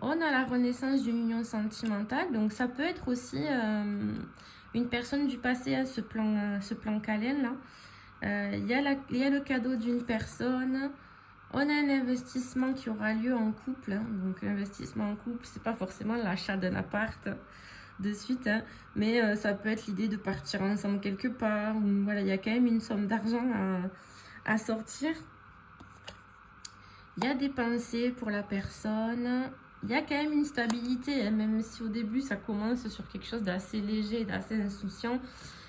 S1: On a la renaissance d'une union sentimentale, donc ça peut être aussi une personne du passé, hein, ce plan câlin là. Il y a le cadeau d'une personne. On a un investissement qui aura lieu en couple, hein, donc investissement en couple, c'est pas forcément l'achat d'un appart de suite, hein, mais ça peut être l'idée de partir ensemble quelque part, ou voilà, il y a quand même une somme d'argent à sortir. Il y a des pensées pour la personne, il y a quand même une stabilité, hein, même si au début ça commence sur quelque chose d'assez léger, d'assez insouciant.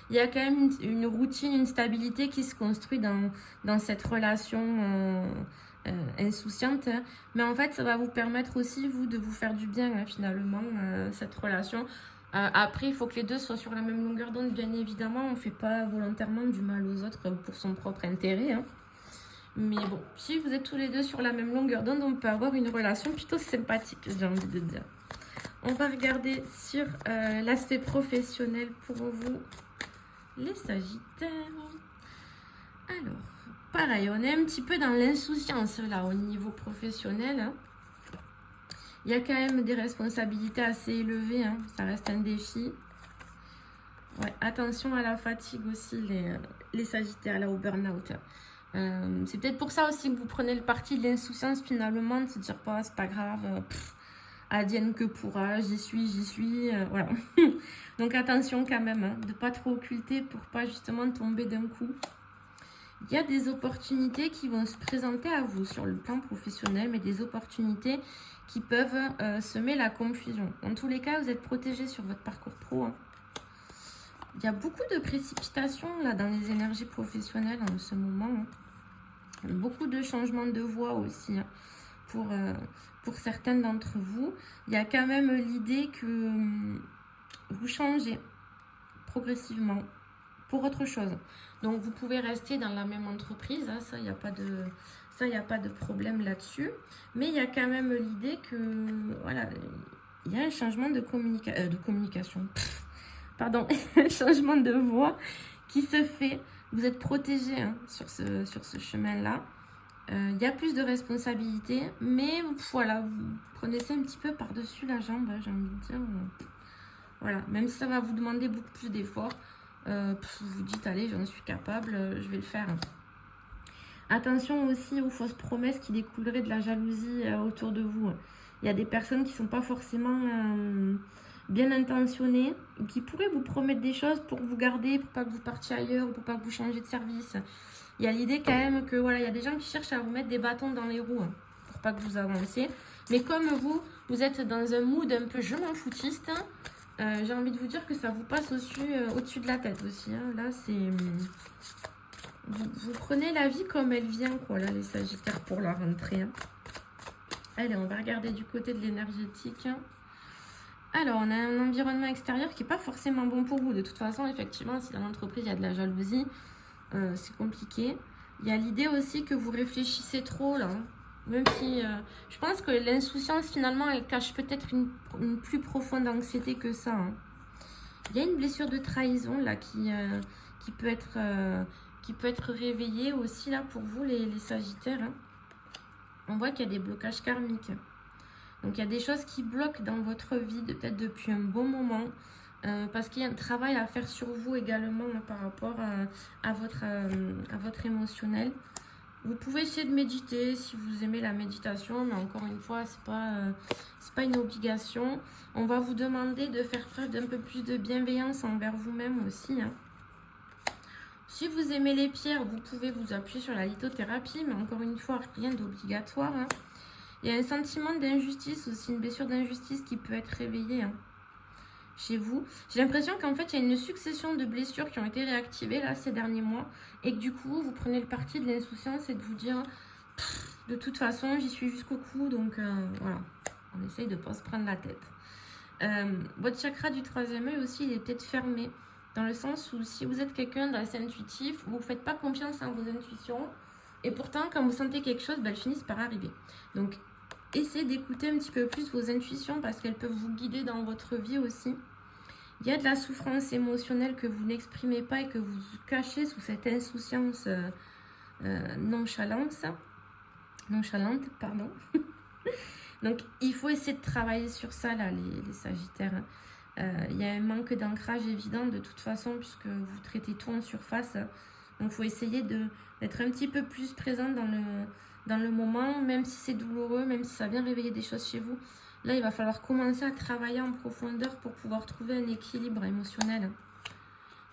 S1: Il y a quand même une routine, une stabilité qui se construit dans cette relation insouciante, hein. Mais en fait ça va vous permettre aussi vous de vous faire du bien, hein, finalement, cette relation. Après, il faut que les deux soient sur la même longueur d'onde, bien évidemment. On ne fait pas volontairement du mal aux autres pour son propre intérêt, hein. Mais bon, si vous êtes tous les deux sur la même longueur d'onde, on peut avoir une relation plutôt sympathique, j'ai envie de dire. On va regarder sur l'aspect professionnel pour vous, les Sagittaires. Alors, pareil, on est un petit peu dans l'insouciance là au niveau professionnel, hein. Il y a quand même des responsabilités assez élevées, hein. Ça reste un défi. Ouais, attention à la fatigue aussi, les Sagittaires, là, au burn-out. C'est peut-être pour ça aussi que vous prenez le parti de l'insouciance finalement, de se dire pas, c'est pas grave, advienne que pourra, j'y suis, voilà. Donc attention quand même, hein, de pas trop occulter pour pas justement tomber d'un coup. Il y a des opportunités qui vont se présenter à vous sur le plan professionnel, mais des opportunités qui peuvent semer la confusion. Dans tous les cas, vous êtes protégé sur votre parcours pro, hein. Il y a beaucoup de précipitations là dans les énergies professionnelles en ce moment, hein. Beaucoup de changements de voie aussi, hein, pour certains d'entre vous. Il y a quand même l'idée que vous changez progressivement pour autre chose. Donc vous pouvez rester dans la même entreprise, hein, ça, il n'y a pas de problème là-dessus. Mais il y a quand même l'idée que, voilà, il y a un changement de communication. Pardon, un changement de voie qui se fait. Vous êtes protégé, hein, sur ce chemin-là. Il y a plus de responsabilités, mais voilà, vous prenez ça un petit peu par-dessus la jambe, hein, j'ai envie de dire. Voilà, même si ça va vous demander beaucoup plus d'efforts, vous dites, allez, j'en suis capable, je vais le faire. Attention aussi aux fausses promesses qui découleraient de la jalousie autour de vous. Il y a des personnes qui ne sont pas forcément bien intentionnées, qui pourraient vous promettre des choses pour vous garder, pour pas que vous partiez ailleurs, pour pas que vous changiez de service. Il y a l'idée quand même que voilà, il y a des gens qui cherchent à vous mettre des bâtons dans les roues, hein, pour pas que vous avanciez. Mais comme vous êtes dans un mood un peu je m'en foutiste, j'ai envie de vous dire que ça vous passe au-dessus de la tête aussi, hein. Là, c'est... Vous prenez la vie comme elle vient, quoi, là, les Sagittaires, pour la rentrée, hein. Allez, on va regarder du côté de l'énergétique. Alors, on a un environnement extérieur qui n'est pas forcément bon pour vous. De toute façon, effectivement, si dans l'entreprise, il y a de la jalousie, c'est compliqué. Il y a l'idée aussi que vous réfléchissez trop, là, hein. Même si je pense que l'insouciance, finalement, elle cache peut-être une plus profonde anxiété que ça, hein. Il y a une blessure de trahison, là, qui peut être réveillée aussi, là, pour vous, les Sagittaires, hein. On voit qu'il y a des blocages karmiques. Donc, il y a des choses qui bloquent dans votre vie, peut-être depuis un bon moment, parce qu'il y a un travail à faire sur vous également, là, par rapport à votre émotionnel. Vous pouvez essayer de méditer si vous aimez la méditation, mais encore une fois, c'est pas une obligation. On va vous demander de faire preuve d'un peu plus de bienveillance envers vous-même aussi, hein. Si vous aimez les pierres, vous pouvez vous appuyer sur la lithothérapie, mais encore une fois, rien d'obligatoire, hein. Il y a un sentiment d'injustice aussi, une blessure d'injustice qui peut être réveillée, hein, chez vous. J'ai l'impression qu'en fait, il y a une succession de blessures qui ont été réactivées là ces derniers mois et que du coup, vous prenez le parti de l'insouciance et de vous dire de toute façon, j'y suis jusqu'au cou, donc voilà, on essaye de ne pas se prendre la tête. Votre chakra du troisième œil aussi, il est peut-être fermé dans le sens où si vous êtes quelqu'un d'assez intuitif, vous ne faites pas confiance en vos intuitions et pourtant, quand vous sentez quelque chose, elles finissent par arriver. Donc, essayez d'écouter un petit peu plus vos intuitions parce qu'elles peuvent vous guider dans votre vie aussi. Il y a de la souffrance émotionnelle que vous n'exprimez pas et que vous cachez sous cette insouciance nonchalante, pardon. Donc, il faut essayer de travailler sur ça, là, les Sagittaires. Il y a un manque d'ancrage évident de toute façon puisque vous traitez tout en surface. Donc, il faut essayer d'être un petit peu plus présent dans le moment, même si c'est douloureux, même si ça vient réveiller des choses chez vous. Là, il va falloir commencer à travailler en profondeur pour pouvoir trouver un équilibre émotionnel.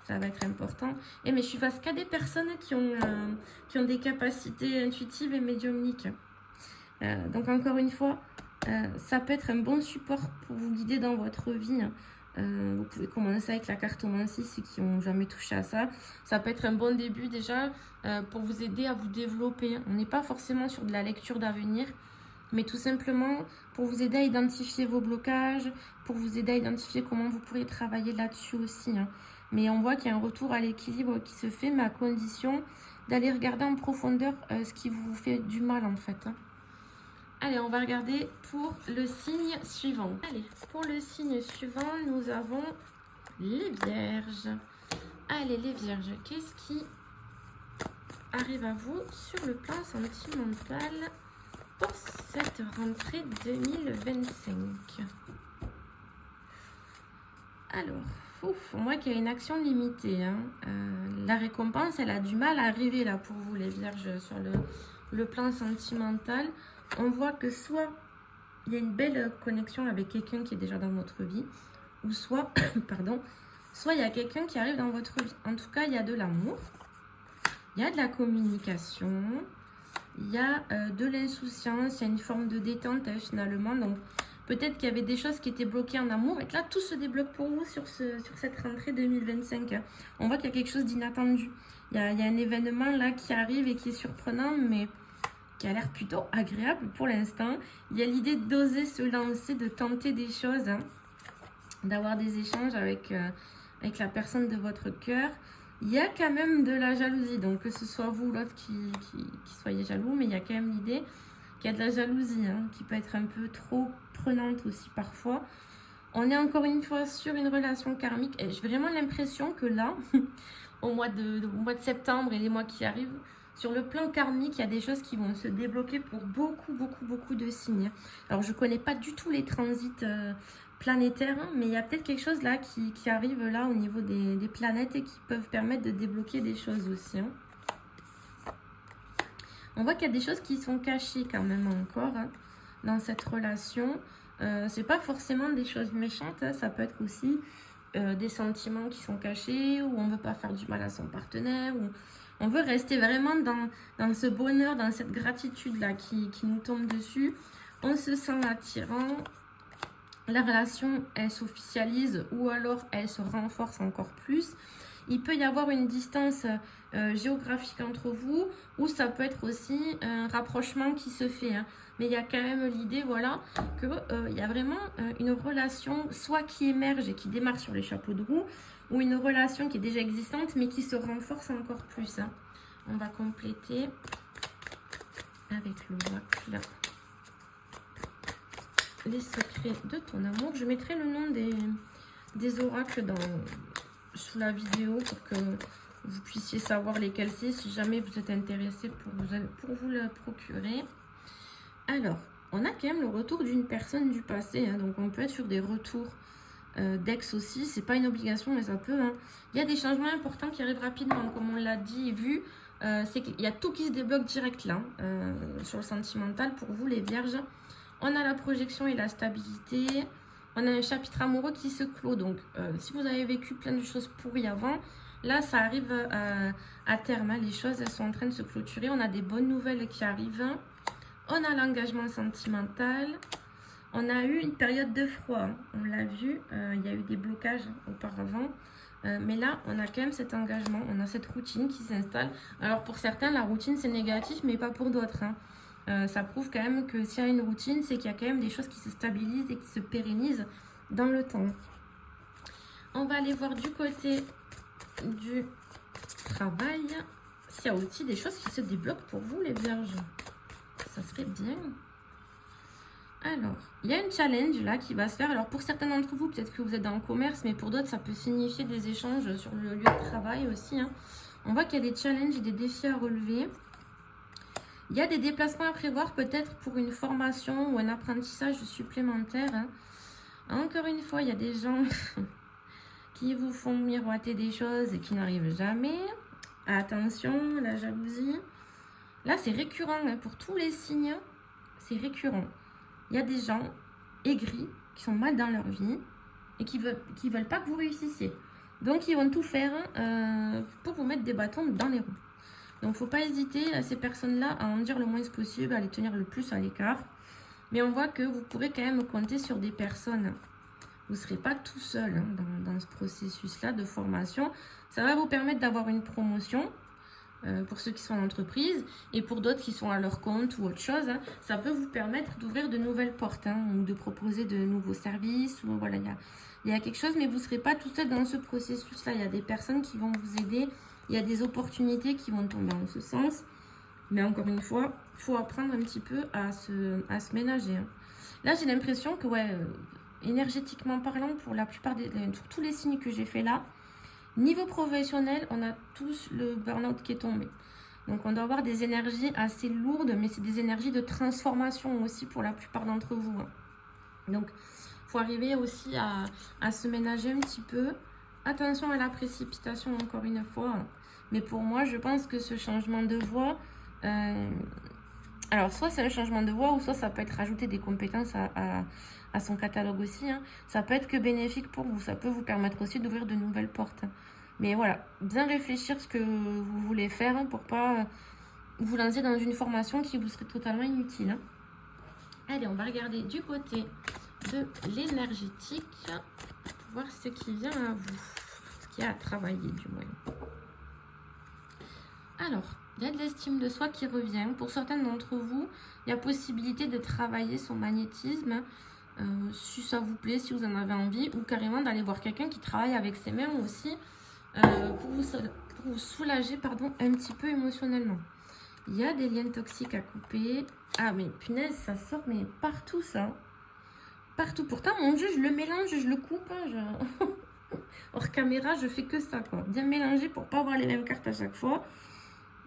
S1: Ça va être important. Mais je suis face qu'à des personnes qui ont des capacités intuitives et médiumniques. Donc, encore une fois, ça peut être un bon support pour vous guider dans votre vie. Vous pouvez commencer avec la cartomancie, ceux qui n'ont jamais touché à ça. Ça peut être un bon début déjà pour vous aider à vous développer. On n'est pas forcément sur de la lecture d'avenir, mais tout simplement pour vous aider à identifier vos blocages, pour vous aider à identifier comment vous pourrez travailler là-dessus aussi, hein. Mais on voit qu'il y a un retour à l'équilibre qui se fait, mais à condition d'aller regarder en profondeur ce qui vous fait du mal en fait, hein. Allez, on va regarder pour le signe suivant. Allez, pour le signe suivant, nous avons les Vierges. Allez, les Vierges, qu'est-ce qui arrive à vous sur le plan sentimental pour cette rentrée 2025? Alors, Ouf, moi qui a une action limitée. Hein. La récompense, elle a du mal à arriver là pour vous les vierges sur le plan sentimental. On voit que soit il y a une belle connexion avec quelqu'un qui est déjà dans votre vie, ou soit, pardon, soit il y a quelqu'un qui arrive dans votre vie. En tout cas, il y a de l'amour, il y a de la communication, il y a de l'insouciance, il y a une forme de détente finalement. Donc, peut-être qu'il y avait des choses qui étaient bloquées en amour et que là, tout se débloque pour vous sur cette rentrée 2025. Hein. On voit qu'il y a quelque chose d'inattendu. Il y a un événement là qui arrive et qui est surprenant, mais qui a l'air plutôt agréable pour l'instant. Il y a l'idée d'oser se lancer, de tenter des choses, hein, d'avoir des échanges avec la personne de votre cœur. Il y a quand même de la jalousie, donc que ce soit vous ou l'autre qui soyez jaloux, mais il y a quand même l'idée qu'il y a de la jalousie, hein, qui peut être un peu trop prenante aussi parfois. On est encore une fois sur une relation karmique, et j'ai vraiment l'impression que là, au mois de septembre et les mois qui arrivent, sur le plan karmique, il y a des choses qui vont se débloquer pour beaucoup de signes. Alors, je ne connais pas du tout les transits planétaires, hein, mais il y a peut-être quelque chose là qui arrive là au niveau des planètes et qui peuvent permettre de débloquer des choses aussi. Hein. On voit qu'il y a des choses qui sont cachées quand même encore, hein, dans cette relation. C'est pas forcément des choses méchantes, hein, ça peut être aussi des sentiments qui sont cachés, ou on veut pas faire du mal à son partenaire, ou on veut rester vraiment dans ce bonheur, dans cette gratitude-là qui nous tombe dessus. On se sent attirant. La relation, elle s'officialise ou alors elle se renforce encore plus. Il peut y avoir une distance géographique entre vous, ou ça peut être aussi un rapprochement qui se fait. Hein. Mais il y a quand même l'idée, voilà, qu'il y a vraiment une relation soit qui émerge et qui démarre sur les chapeaux de roue, ou une relation qui est déjà existante mais qui se renforce encore plus. Hein. On va compléter avec l'oracle les secrets de ton amour. Je mettrai le nom des oracles sous la vidéo pour que vous puissiez savoir lesquels c'est si jamais vous êtes intéressé pour vous le procurer. Alors, on a quand même le retour d'une personne du passé, hein, donc on peut être sur des retours d'ex aussi, c'est pas une obligation mais ça peut. Hein. Il y a des changements importants qui arrivent rapidement, comme on l'a dit et vu, c'est qu'il y a tout qui se débloque direct là, sur le sentimental pour vous les vierges. On a la projection et la stabilité. On a un chapitre amoureux qui se clôt. Donc, si vous avez vécu plein de choses pourries avant, là, ça arrive à terme. Hein. Les choses, elles sont en train de se clôturer. On a des bonnes nouvelles qui arrivent. On a l'engagement sentimental. On a eu une période de froid. Hein. On l'a vu. Il y a eu des blocages auparavant. Mais là, on a quand même cet engagement. On a cette routine qui s'installe. Alors, pour certains, la routine, c'est négatif, mais pas pour d'autres. Hein. Ça prouve quand même que s'il y a une routine, c'est qu'il y a quand même des choses qui se stabilisent et qui se pérennisent dans le temps. On va aller voir du côté du travail s'il y a aussi des choses qui se débloquent pour vous les vierges. Ça serait bien. Alors, il y a un challenge là qui va se faire. Alors pour certains d'entre vous, peut-être que vous êtes dans le commerce, mais pour d'autres, ça peut signifier des échanges sur le lieu de travail aussi. Hein. On voit qu'il y a des challenges et des défis à relever. Il y a des déplacements à prévoir peut-être pour une formation ou un apprentissage supplémentaire. Hein. Encore une fois, il y a des gens qui vous font miroiter des choses et qui n'arrivent jamais. Attention, la jalousie. Là, c'est récurrent. Hein. Pour tous les signes, c'est récurrent. Il y a des gens aigris qui sont mal dans leur vie et qui veulent pas que vous réussissiez. Donc, ils vont tout faire pour vous mettre des bâtons dans les roues. Donc, il ne faut pas hésiter, ces personnes-là, à en dire le moins possible, à les tenir le plus à l'écart. Mais on voit que vous pourrez quand même compter sur des personnes. Vous ne serez pas tout seul hein, dans ce processus-là de formation. Ça va vous permettre d'avoir une promotion pour ceux qui sont en entreprise. Et pour d'autres qui sont à leur compte ou autre chose, hein, ça peut vous permettre d'ouvrir de nouvelles portes hein, ou de proposer de nouveaux services. Ou, voilà, il y a quelque chose, mais vous ne serez pas tout seul dans ce processus-là. Il y a des personnes qui vont vous aider. Il y a des opportunités qui vont tomber en ce sens. Mais encore une fois, il faut apprendre un petit peu à se ménager. Hein. Là, j'ai l'impression que, ouais, énergétiquement parlant, pour la plupart sur tous les signes que j'ai fait là, niveau professionnel, on a tous le burn-out qui est tombé. Donc, on doit avoir des énergies assez lourdes, mais c'est des énergies de transformation aussi pour la plupart d'entre vous. Hein. Donc, il faut arriver aussi à se ménager un petit peu. Attention à la précipitation encore une fois. Mais pour moi, je pense que ce changement de voie... alors, soit c'est un changement de voie, ou soit ça peut être rajouter des compétences à son catalogue aussi. Hein. Ça peut être que bénéfique pour vous. Ça peut vous permettre aussi d'ouvrir de nouvelles portes. Mais voilà, bien réfléchir ce que vous voulez faire hein, pour pas vous lancer dans une formation qui vous serait totalement inutile. Hein. Allez, on va regarder du côté de l'énergétique pour voir ce qui vient à vous, ce qui a à travailler du moins. Alors, il y a de l'estime de soi qui revient. Pour certains d'entre vous, il y a possibilité de travailler son magnétisme, si ça vous plaît, si vous en avez envie, ou carrément d'aller voir quelqu'un qui travaille avec ses mains aussi, pour vous soulager un petit peu émotionnellement. Il y a des liens toxiques à couper. Ah mais punaise, ça sort mais partout ça. Partout. Pourtant mon jeu, je le mélange, je le coupe. Hein, hors caméra, je fais que ça quoi. Bien mélanger pour pas avoir les mêmes cartes à chaque fois.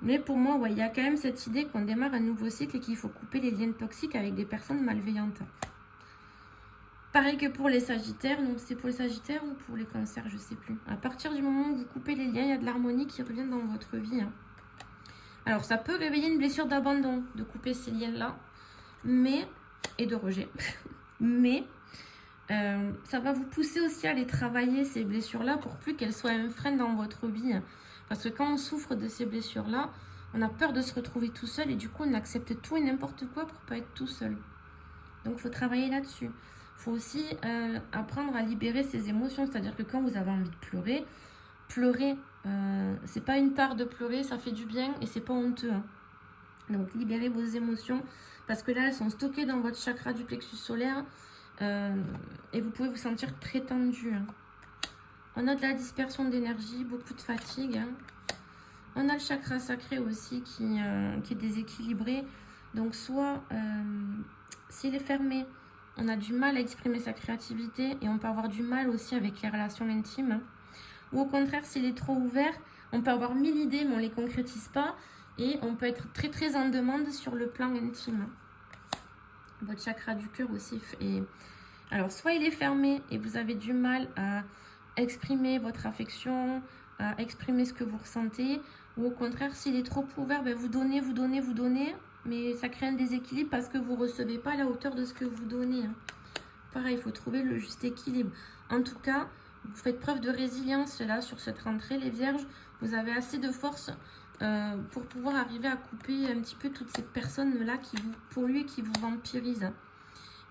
S1: Mais pour moi, ouais, il y a quand même cette idée qu'on démarre un nouveau cycle et qu'il faut couper les liens toxiques avec des personnes malveillantes. Pareil que pour les sagittaires, donc c'est pour les sagittaires ou pour les cancers, je sais plus. À partir du moment où vous coupez les liens, il y a de l'harmonie qui revient dans votre vie. Hein. Alors ça peut réveiller une blessure d'abandon, de couper ces liens-là, et de rejet. Mais ça va vous pousser aussi à aller travailler ces blessures-là pour plus qu'elles soient un frein dans votre vie. Parce que quand on souffre de ces blessures-là, on a peur de se retrouver tout seul et du coup on accepte tout et n'importe quoi pour pas être tout seul. Donc il faut travailler là-dessus. Il faut aussi apprendre à libérer ses émotions. C'est-à-dire que quand vous avez envie de pleurer, c'est pas une tare de pleurer, ça fait du bien et c'est pas honteux. Hein. Donc libérez vos émotions parce que là elles sont stockées dans votre chakra du plexus solaire et vous pouvez vous sentir très tendu. Hein. On a de la dispersion d'énergie, beaucoup de fatigue. Hein. On a le chakra sacré aussi qui est déséquilibré. Donc soit s'il est fermé, on a du mal à exprimer sa créativité et on peut avoir du mal aussi avec les relations intimes. Hein. Ou au contraire, s'il est trop ouvert, on peut avoir 1000 idées mais on ne les concrétise pas et on peut être très très en demande sur le plan intime. Votre chakra du cœur aussi. Alors, soit il est fermé et vous avez du mal à exprimer votre affection, à exprimer ce que vous ressentez, ou au contraire, s'il est trop ouvert, ben vous donnez, mais ça crée un déséquilibre parce que vous ne recevez pas à la hauteur de ce que vous donnez. Hein. Pareil, il faut trouver le juste équilibre. En tout cas, vous faites preuve de résilience là sur cette rentrée, les vierges. Vous avez assez de force pour pouvoir arriver à couper un petit peu toutes ces personnes-là qui vous polluent et qui vous vampirisent.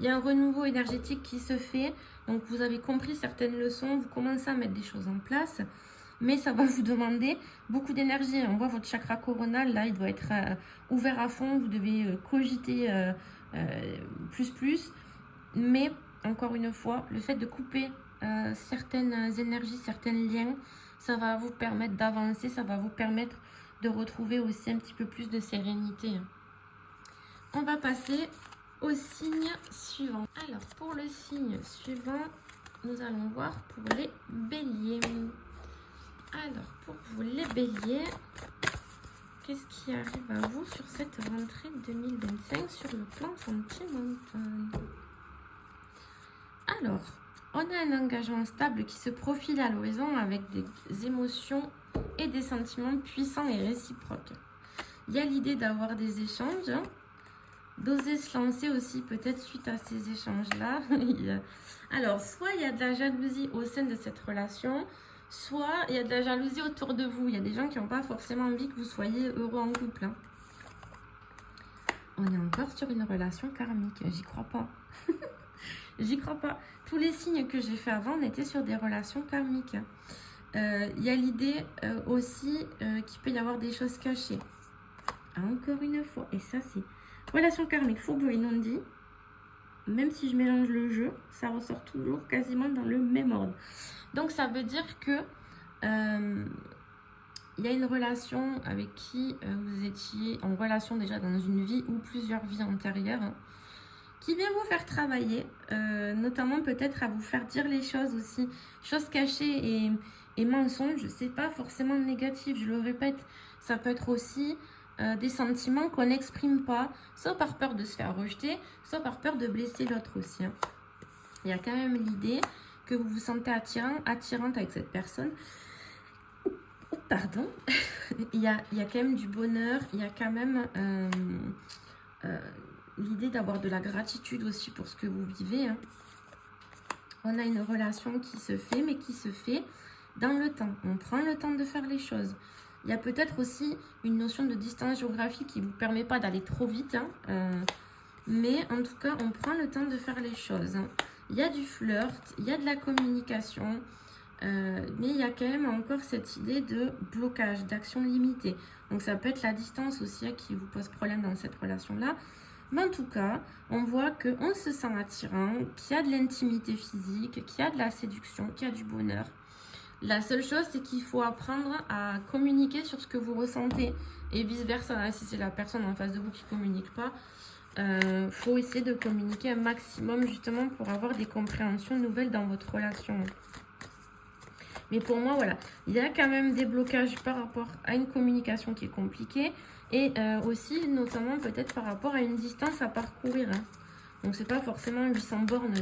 S1: Il y a un renouveau énergétique qui se fait. Donc, vous avez compris certaines leçons. Vous commencez à mettre des choses en place. Mais ça va vous demander beaucoup d'énergie. On voit votre chakra coronal, là, il doit être ouvert à fond. Vous devez cogiter plus. Mais, encore une fois, le fait de couper certaines énergies, certains liens, ça va vous permettre d'avancer. Ça va vous permettre de retrouver aussi un petit peu plus de sérénité. On va passer au signe suivant. Alors, pour le signe suivant, nous allons voir pour les béliers. Alors, pour vous les béliers, qu'est-ce qui arrive à vous sur cette rentrée 2025 sur le plan sentimental? Alors, on a un engagement stable qui se profile à l'horizon avec des émotions et des sentiments puissants et réciproques. Il y a l'idée d'avoir des échanges, hein, d'oser se lancer aussi peut-être suite à ces échanges-là. Alors, soit il y a de la jalousie au sein de cette relation, soit il y a de la jalousie autour de vous. Il y a des gens qui n'ont pas forcément envie que vous soyez heureux en couple. Hein. On est encore sur une relation karmique. J'y crois pas. J'y crois pas. Tous les signes que j'ai fait avant, on était sur des relations karmiques. Il y a l'idée aussi qu'il peut y avoir des choses cachées. Encore une fois. Et ça, c'est relation karmique, fourberie non dit. Même si je mélange le jeu, ça ressort toujours quasiment dans le même ordre. Donc, ça veut dire que il y a une relation avec qui vous étiez en relation déjà dans une vie ou plusieurs vies antérieures, hein, qui vient vous faire travailler, notamment peut-être à vous faire dire les choses aussi, choses cachées et mensonges. C'est pas forcément négatif, je le répète, ça peut être aussi des sentiments qu'on n'exprime pas, soit par peur de se faire rejeter, soit par peur de blesser l'autre aussi. Hein. Il y a quand même l'idée que vous vous sentez attirante avec cette personne. Pardon. il y a quand même du bonheur, il y a quand même l'idée d'avoir de la gratitude aussi pour ce que vous vivez. Hein. On a une relation qui se fait, mais qui se fait dans le temps. On prend le temps de faire les choses. Il y a peut-être aussi une notion de distance géographique qui ne vous permet pas d'aller trop vite. Hein. Mais en tout cas, on prend le temps de faire les choses. Hein. Il y a du flirt, il y a de la communication. Mais il y a quand même encore cette idée de blocage, d'action limitée. Donc ça peut être la distance aussi qui vous pose problème dans cette relation-là. Mais en tout cas, on voit qu'on se sent attirant, qu'il y a de l'intimité physique, qu'il y a de la séduction, qu'il y a du bonheur. La seule chose, c'est qu'il faut apprendre à communiquer sur ce que vous ressentez et vice-versa. Si c'est la personne en face de vous qui ne communique pas, faut essayer de communiquer un maximum justement pour avoir des compréhensions nouvelles dans votre relation. Mais pour moi, voilà, il y a quand même des blocages par rapport à une communication qui est compliquée et aussi notamment peut-être par rapport à une distance à parcourir. Hein. Donc, c'est pas forcément 800 bornes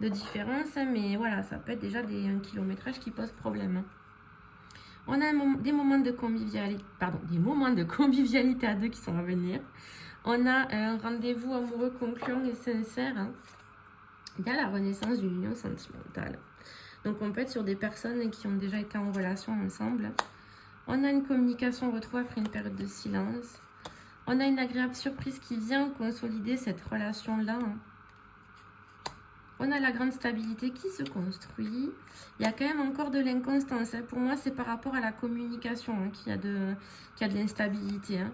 S1: de différence, hein, mais voilà, ça peut être déjà un kilométrage qui pose problème. Hein. On a des moments de convivialité à deux qui sont à venir. On a un rendez-vous amoureux concluant et sincère. Hein. Il y a la renaissance d'une union sentimentale. Donc, on peut être sur des personnes qui ont déjà été en relation ensemble. On a une communication retrouvée après une période de silence. On a une agréable surprise qui vient consolider cette relation-là. On a la grande stabilité qui se construit. Il y a quand même encore de l'inconstance. Hein. Pour moi, c'est par rapport à la communication qu'il y a de l'instabilité. Hein.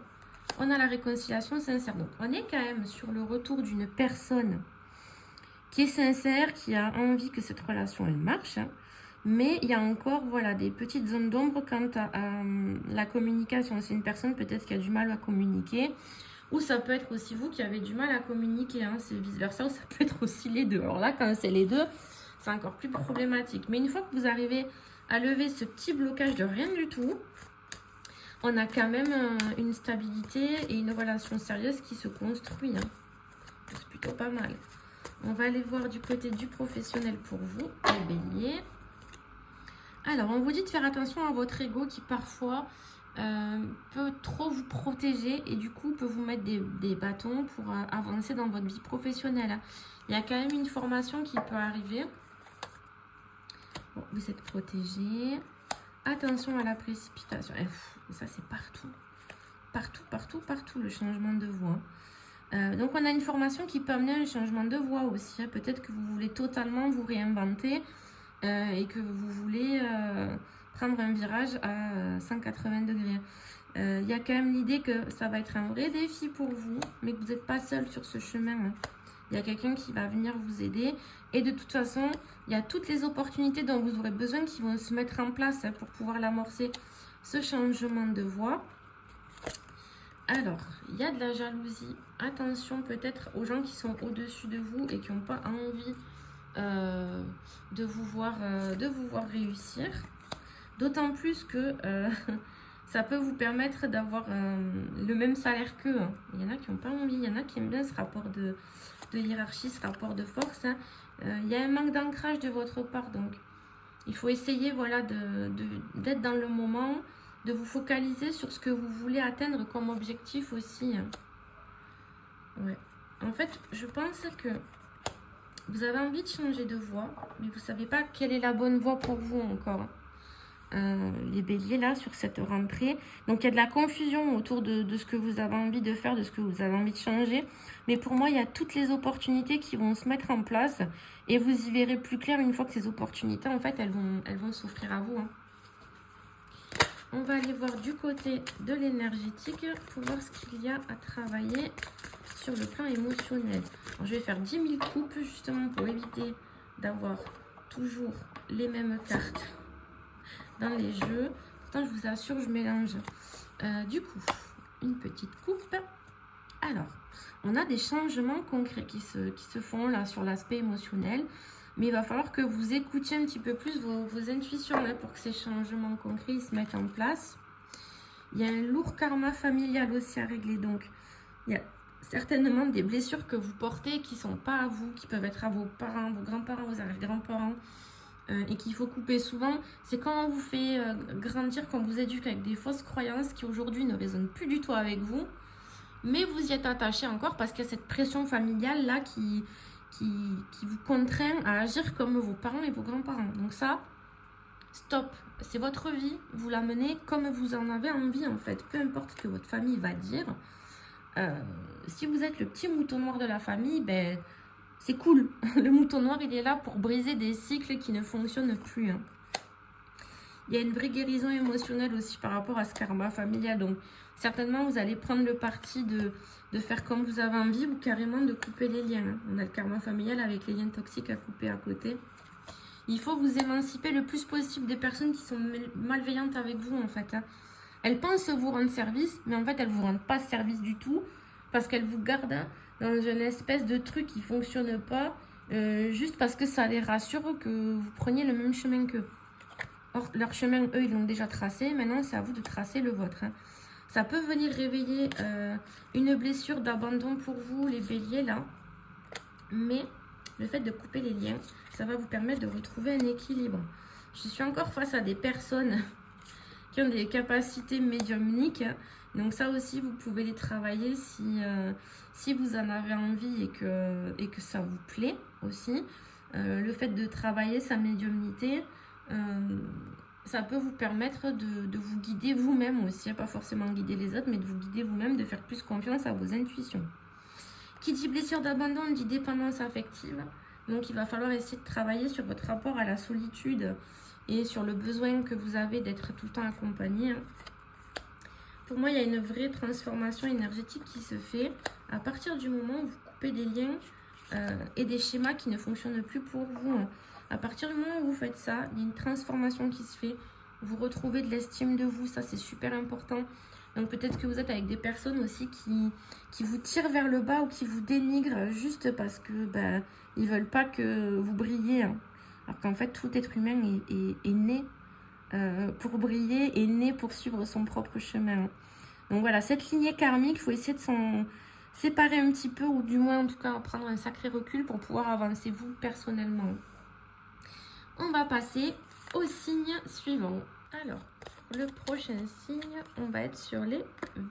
S1: On a la réconciliation sincère. Donc, on est quand même sur le retour d'une personne qui est sincère, qui a envie que cette relation, elle marche. Hein. Mais il y a encore voilà, des petites zones d'ombre quant à la communication. C'est une personne peut-être qui a du mal à communiquer. Ou ça peut être aussi vous qui avez du mal à communiquer. Hein. C'est vice-versa. Ou ça peut être aussi les deux. Alors là, quand c'est les deux, c'est encore plus problématique. Mais une fois que vous arrivez à lever ce petit blocage de rien du tout, on a quand même une stabilité et une relation sérieuse qui se construit. Hein. C'est plutôt pas mal. On va aller voir du côté du professionnel pour vous, les béliers. Alors, on vous dit de faire attention à votre ego qui parfois peut trop vous protéger et du coup peut vous mettre des bâtons pour avancer dans votre vie professionnelle. Il y a quand même une formation qui peut arriver. Bon, vous êtes protégé. Attention à la précipitation. Et ça, c'est partout. Partout, partout, partout, le changement de voie. Donc, on a une formation qui peut amener un changement de voie aussi. Hein. Peut-être que vous voulez totalement vous réinventer et que vous voulez prendre un virage à 180 degrés. Il y a quand même l'idée que ça va être un vrai défi pour vous, mais que vous n'êtes pas seul sur ce chemin. Hein. Il y a quelqu'un qui va venir vous aider. Et de toute façon, il y a toutes les opportunités dont vous aurez besoin qui vont se mettre en place hein, pour pouvoir l'amorcer, ce changement de voie. Alors, il y a de la jalousie. Attention peut-être aux gens qui sont au-dessus de vous et qui n'ont pas envie de vous voir réussir. D'autant plus que ça peut vous permettre d'avoir le même salaire qu'eux. Hein. Il y en a qui n'ont pas envie, il y en a qui aiment bien ce rapport de hiérarchie, ce rapport de force. Hein. Il y a un manque d'ancrage de votre part. Donc, il faut essayer voilà, d'être dans le moment, de vous focaliser sur ce que vous voulez atteindre comme objectif aussi. Hein. Ouais. En fait, je pense que vous avez envie de changer de voie, mais vous ne savez pas quelle est la bonne voie pour vous encore. Les béliers là sur cette rentrée. Donc il y a de la confusion autour de ce que vous avez envie de faire, de ce que vous avez envie de changer. Mais pour moi, il y a toutes les opportunités qui vont se mettre en place et vous y verrez plus clair une fois que ces opportunités, en fait, elles vont s'offrir à vous. Hein. On va aller voir du côté de l'énergétique pour voir ce qu'il y a à travailler sur le plan émotionnel. Alors, je vais faire 10 000 coupes justement pour éviter d'avoir toujours les mêmes cartes dans les jeux. Pourtant, je vous assure, je mélange. Du coup, une petite coupe. Alors, on a des changements concrets qui se font là sur l'aspect émotionnel. Mais il va falloir que vous écoutiez un petit peu plus vos intuitions là, pour que ces changements concrets se mettent en place. Il y a un lourd karma familial aussi à régler. Donc, il y a certainement des blessures que vous portez qui ne sont pas à vous, qui peuvent être à vos parents, vos grands-parents, vos arrière-grands-parents, et qu'il faut couper souvent. C'est quand on vous fait grandir, quand vous éduque avec des fausses croyances qui aujourd'hui ne résonnent plus du tout avec vous, mais vous y êtes attaché encore parce qu'il y a cette pression familiale là qui vous contraint à agir comme vos parents et vos grands-parents. Donc ça, stop, c'est votre vie, vous la menez comme vous en avez envie en fait, peu importe ce que votre famille va dire. Si vous êtes le petit mouton noir de la famille, ben c'est cool. Le mouton noir, il est là pour briser des cycles qui ne fonctionnent plus. Hein. Il y a une vraie guérison émotionnelle aussi par rapport à ce karma familial. Donc, certainement, vous allez prendre le parti de faire comme vous avez envie ou carrément de couper les liens. Hein. On a le karma familial avec les liens toxiques à couper à côté. Il faut vous émanciper le plus possible des personnes qui sont malveillantes avec vous, en fait. Hein. Elles pensent vous rendre service, mais en fait, elles ne vous rendent pas service du tout parce qu'elles vous gardent dans une espèce de truc qui ne fonctionne pas juste parce que ça les rassure que vous preniez le même chemin qu'eux. Or, leur chemin, eux, ils l'ont déjà tracé. Maintenant, c'est à vous de tracer le vôtre. Hein. Ça peut venir réveiller une blessure d'abandon pour vous, les béliers, là. Mais le fait de couper les liens, ça va vous permettre de retrouver un équilibre. Je suis encore face à des personnes qui ont des capacités médiumniques. Donc ça aussi, vous pouvez les travailler si vous en avez envie et que ça vous plaît aussi. Le fait de travailler sa médiumnité, ça peut vous permettre de vous guider vous-même aussi, pas forcément guider les autres, mais de vous guider vous-même, de faire plus confiance à vos intuitions. Qui dit blessure d'abandon dit dépendance affective. Donc il va falloir essayer de travailler sur votre rapport à la solitude et sur le besoin que vous avez d'être tout le temps accompagné. Pour moi, il y a une vraie transformation énergétique qui se fait à partir du moment où vous coupez des liens et des schémas qui ne fonctionnent plus pour vous. À partir du moment où vous faites ça, il y a une transformation qui se fait. Vous retrouvez de l'estime de vous, ça c'est super important. Donc peut-être que vous êtes avec des personnes aussi qui vous tirent vers le bas ou qui vous dénigrent juste parce que ils ne veulent pas que vous brillez. Hein. Alors qu'en fait, tout être humain est né pour briller, est né pour suivre son propre chemin. Donc voilà, cette lignée karmique, il faut essayer de s'en séparer un petit peu ou du moins en tout cas prendre un sacré recul pour pouvoir avancer vous personnellement. On va passer au signe suivant. Alors, le prochain signe, on va être sur les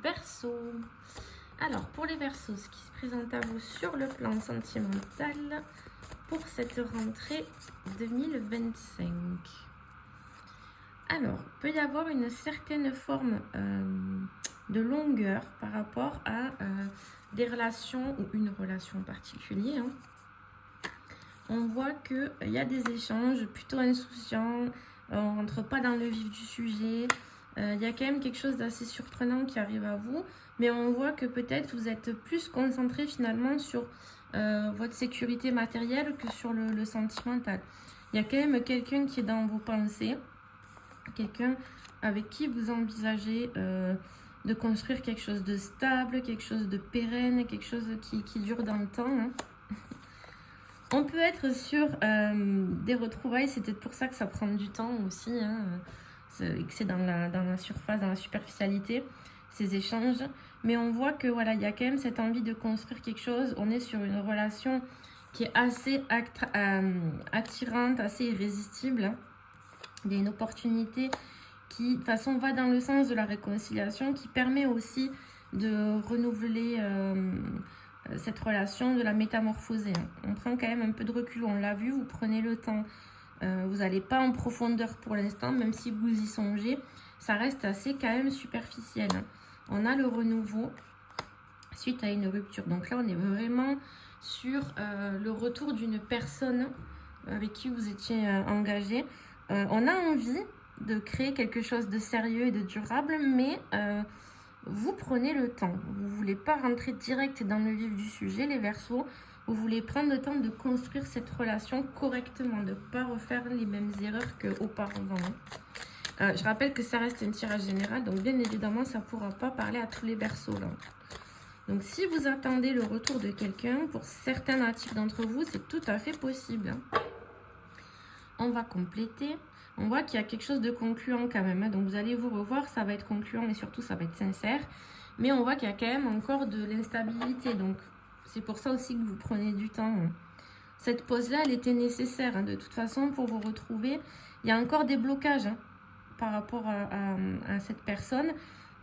S1: Verseaux. Alors, pour les Verseaux, ce qui se présente à vous sur le plan sentimental pour cette rentrée 2025. Alors, il peut y avoir une certaine forme de longueur par rapport à des relations ou une relation particulière. Hein. On voit qu'il y a des échanges plutôt insouciants, on ne rentre pas dans le vif du sujet. Il y a quand même quelque chose d'assez surprenant qui arrive à vous, mais on voit que peut-être vous êtes plus concentré finalement sur votre sécurité matérielle que sur le sentimental. Il y a quand même quelqu'un qui est dans vos pensées, quelqu'un avec qui vous envisagez de construire quelque chose de stable, quelque chose de pérenne, quelque chose qui dure dans le temps. Hein. On peut être sur des retrouvailles, c'est peut-être pour ça que ça prend du temps aussi, hein, que c'est dans la surface, dans la superficialité, ces échanges. Mais on voit que voilà, il y a quand même cette envie de construire quelque chose. On est sur une relation qui est assez attirante, assez irrésistible. Il y a une opportunité qui, de toute façon, va dans le sens de la réconciliation, qui permet aussi de renouveler cette relation, de la métamorphoser. On prend quand même un peu de recul, on l'a vu, vous prenez le temps. Vous n'allez pas en profondeur pour l'instant, même si vous y songez, ça reste assez quand même superficiel. On a le renouveau suite à une rupture. Donc là, on est vraiment sur le retour d'une personne avec qui vous étiez engagé. On a envie de créer quelque chose de sérieux et de durable, mais vous prenez le temps. Vous ne voulez pas rentrer direct dans le vif du sujet, les Verseaux. Vous voulez prendre le temps de construire cette relation correctement, de ne pas refaire les mêmes erreurs qu'auparavant. Je rappelle que ça reste un tirage général, donc bien évidemment, ça ne pourra pas parler à tous les Verseaux. Là. Donc si vous attendez le retour de quelqu'un, pour certains natifs d'entre vous, c'est tout à fait possible. On va compléter. On voit qu'il y a quelque chose de concluant quand même. Hein. Donc vous allez vous revoir, ça va être concluant et surtout ça va être sincère. Mais on voit qu'il y a quand même encore de l'instabilité. Donc, c'est pour ça aussi que vous prenez du temps. Cette pause-là, elle était nécessaire. De toute façon, pour vous retrouver, il y a encore des blocages par rapport à cette personne.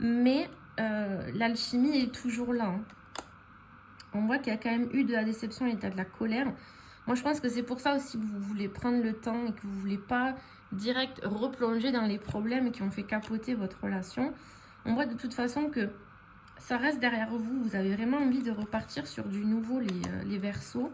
S1: Mais l'alchimie est toujours là. On voit qu'il y a quand même eu de la déception et de la colère. Moi, je pense que c'est pour ça aussi que vous voulez prendre le temps et que vous ne voulez pas direct replonger dans les problèmes qui ont fait capoter votre relation. On voit de toute façon que ça reste derrière vous. Vous avez vraiment envie de repartir sur du nouveau, les Verseaux.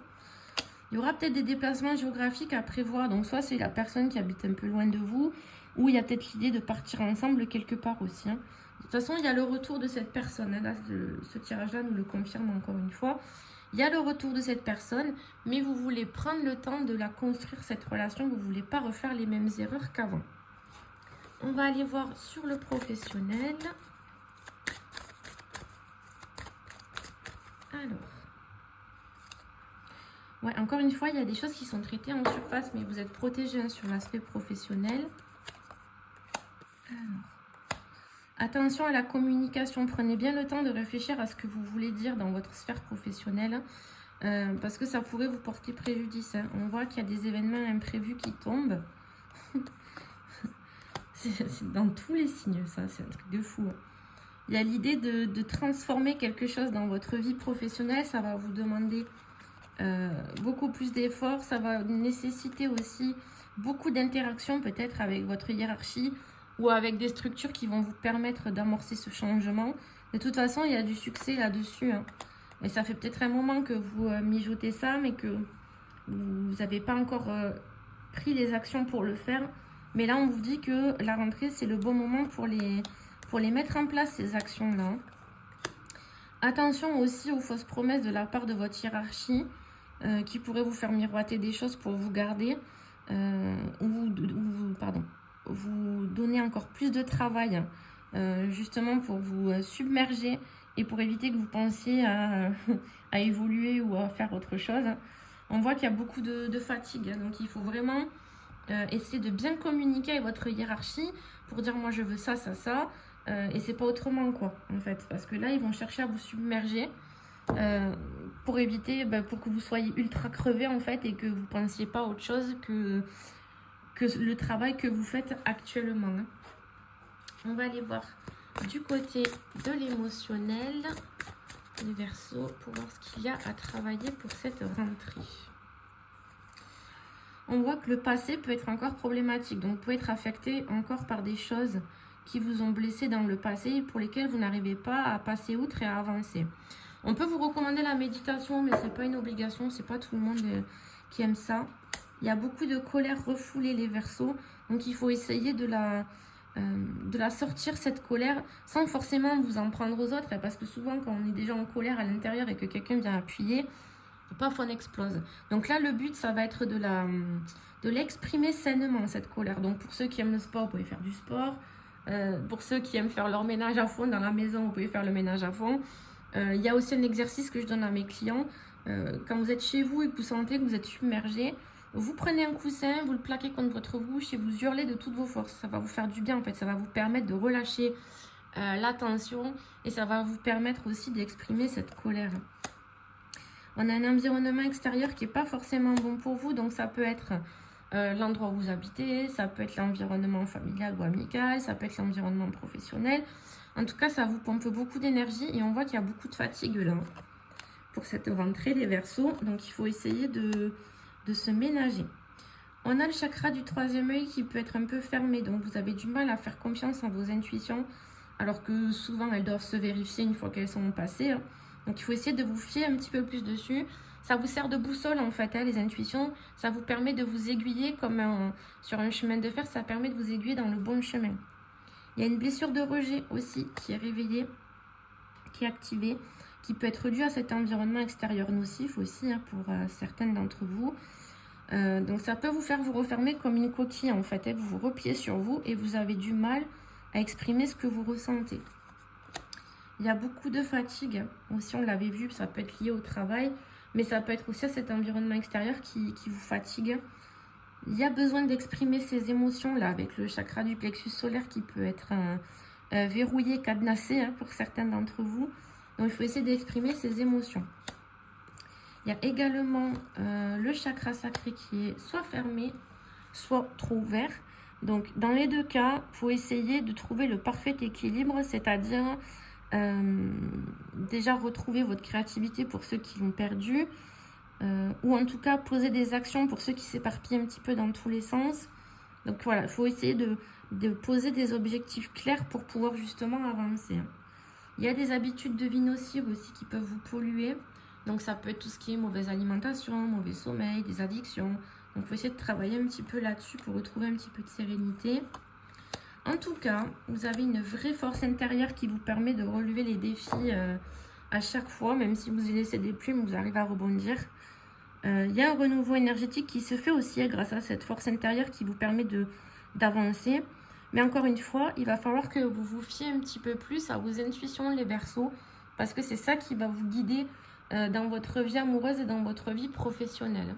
S1: Il y aura peut-être des déplacements géographiques à prévoir. Donc, soit c'est la personne qui habite un peu loin de vous, ou il y a peut-être l'idée de partir ensemble quelque part aussi. De toute façon, il y a le retour de cette personne. Là, ce tirage-là nous le confirme encore une fois. Il y a le retour de cette personne, mais vous voulez prendre le temps de la construire, cette relation. Vous ne voulez pas refaire les mêmes erreurs qu'avant. On va aller voir sur le professionnel. Alors. Ouais, encore une fois, il y a des choses qui sont traitées en surface, mais vous êtes protégé sur l'aspect professionnel. Alors. Attention à la communication. Prenez bien le temps de réfléchir à ce que vous voulez dire dans votre sphère professionnelle. Parce que ça pourrait vous porter préjudice. On voit qu'il y a des événements imprévus qui tombent. C'est dans tous les signes, ça. C'est un truc de fou. Il y a l'idée de transformer quelque chose dans votre vie professionnelle. Ça va vous demander beaucoup plus d'efforts. Ça va nécessiter aussi beaucoup d'interactions peut-être avec votre hiérarchie ou avec des structures qui vont vous permettre d'amorcer ce changement. De toute façon, il y a du succès là-dessus. Et ça fait peut-être un moment que vous mijotez ça, mais que vous n'avez pas encore pris les actions pour le faire. Mais là, on vous dit que la rentrée, c'est le bon moment pour les mettre en place, ces actions-là. Attention aussi aux fausses promesses de la part de votre hiérarchie qui pourraient vous faire miroiter des choses pour vous garder vous donner encore plus de travail justement pour vous submerger et pour éviter que vous pensiez à évoluer ou à faire autre chose. On voit qu'il y a beaucoup de fatigue, donc il faut vraiment essayer de bien communiquer avec votre hiérarchie pour dire moi je veux ça, ça, ça, et c'est pas autrement quoi en fait, parce que là ils vont chercher à vous submerger pour éviter, pour que vous soyez ultra crevé en fait et que vous pensiez pas à autre chose que le travail que vous faites actuellement. On va aller voir du côté de l'émotionnel, les Verseaux, pour voir ce qu'il y a à travailler pour cette rentrée. On voit que le passé peut être encore problématique, donc peut être affecté encore par des choses qui vous ont blessé dans le passé et pour lesquelles vous n'arrivez pas à passer outre et à avancer. On peut vous recommander la méditation, mais c'est pas une obligation, c'est pas tout le monde qui aime ça. Il y a beaucoup de colère refoulée, les Verseaux. Donc, il faut essayer de la sortir, cette colère, sans forcément vous en prendre aux autres. Parce que souvent, quand on est déjà en colère à l'intérieur et que quelqu'un vient appuyer, paf, on explose. Donc là, le but, ça va être de l'exprimer sainement, cette colère. Donc, pour ceux qui aiment le sport, vous pouvez faire du sport. Pour ceux qui aiment faire leur ménage à fond dans la maison, vous pouvez faire le ménage à fond. Il y a aussi un exercice que je donne à mes clients. Quand vous êtes chez vous et que vous sentez que vous êtes submergé, vous prenez un coussin, vous le plaquez contre votre bouche et vous hurlez de toutes vos forces. Ça va vous faire du bien en fait, ça va vous permettre de relâcher la tension et ça va vous permettre aussi d'exprimer cette colère. On a un environnement extérieur qui n'est pas forcément bon pour vous, donc ça peut être l'endroit où vous habitez, ça peut être l'environnement familial ou amical, ça peut être l'environnement professionnel. En tout cas, ça vous pompe beaucoup d'énergie et on voit qu'il y a beaucoup de fatigue là pour cette rentrée, les Verseaux. Donc il faut essayer de se ménager. On a le chakra du troisième œil qui peut être un peu fermé, donc vous avez du mal à faire confiance en vos intuitions, alors que souvent elles doivent se vérifier une fois qu'elles sont passées. Donc il faut essayer de vous fier un petit peu plus dessus. Ça vous sert de boussole en fait, les intuitions. Ça vous permet de vous aiguiller comme sur un chemin de fer, ça permet de vous aiguiller dans le bon chemin. Il y a une blessure de rejet aussi qui est réveillée, qui est activée, qui peut être due à cet environnement extérieur nocif aussi pour certaines d'entre vous. Donc ça peut vous faire vous refermer comme une coquille en fait. Vous vous repliez sur vous et vous avez du mal à exprimer ce que vous ressentez. Il y a beaucoup de fatigue aussi, on l'avait vu, ça peut être lié au travail, mais ça peut être aussi à cet environnement extérieur qui vous fatigue. Il y a besoin d'exprimer ces émotions là avec le chakra du plexus solaire qui peut être verrouillé, cadenassé pour certains d'entre vous. Donc, il faut essayer d'exprimer ses émotions. Il y a également le chakra sacré qui est soit fermé, soit trop ouvert. Donc, dans les deux cas, il faut essayer de trouver le parfait équilibre, c'est-à-dire déjà retrouver votre créativité pour ceux qui l'ont perdue, ou en tout cas poser des actions pour ceux qui s'éparpillent un petit peu dans tous les sens. Donc voilà, il faut essayer de poser des objectifs clairs pour pouvoir justement avancer. Il y a des habitudes de vie nocives aussi qui peuvent vous polluer. Donc ça peut être tout ce qui est mauvaise alimentation, mauvais sommeil, des addictions. Donc il faut essayer de travailler un petit peu là-dessus pour retrouver un petit peu de sérénité. En tout cas, vous avez une vraie force intérieure qui vous permet de relever les défis à chaque fois. Même si vous y laissez des plumes, vous arrivez à rebondir. Il y a un renouveau énergétique qui se fait aussi grâce à cette force intérieure qui vous permet d'avancer. Mais encore une fois, il va falloir que vous vous fiez un petit peu plus à vos intuitions, les Verseaux, parce que c'est ça qui va vous guider dans votre vie amoureuse et dans votre vie professionnelle.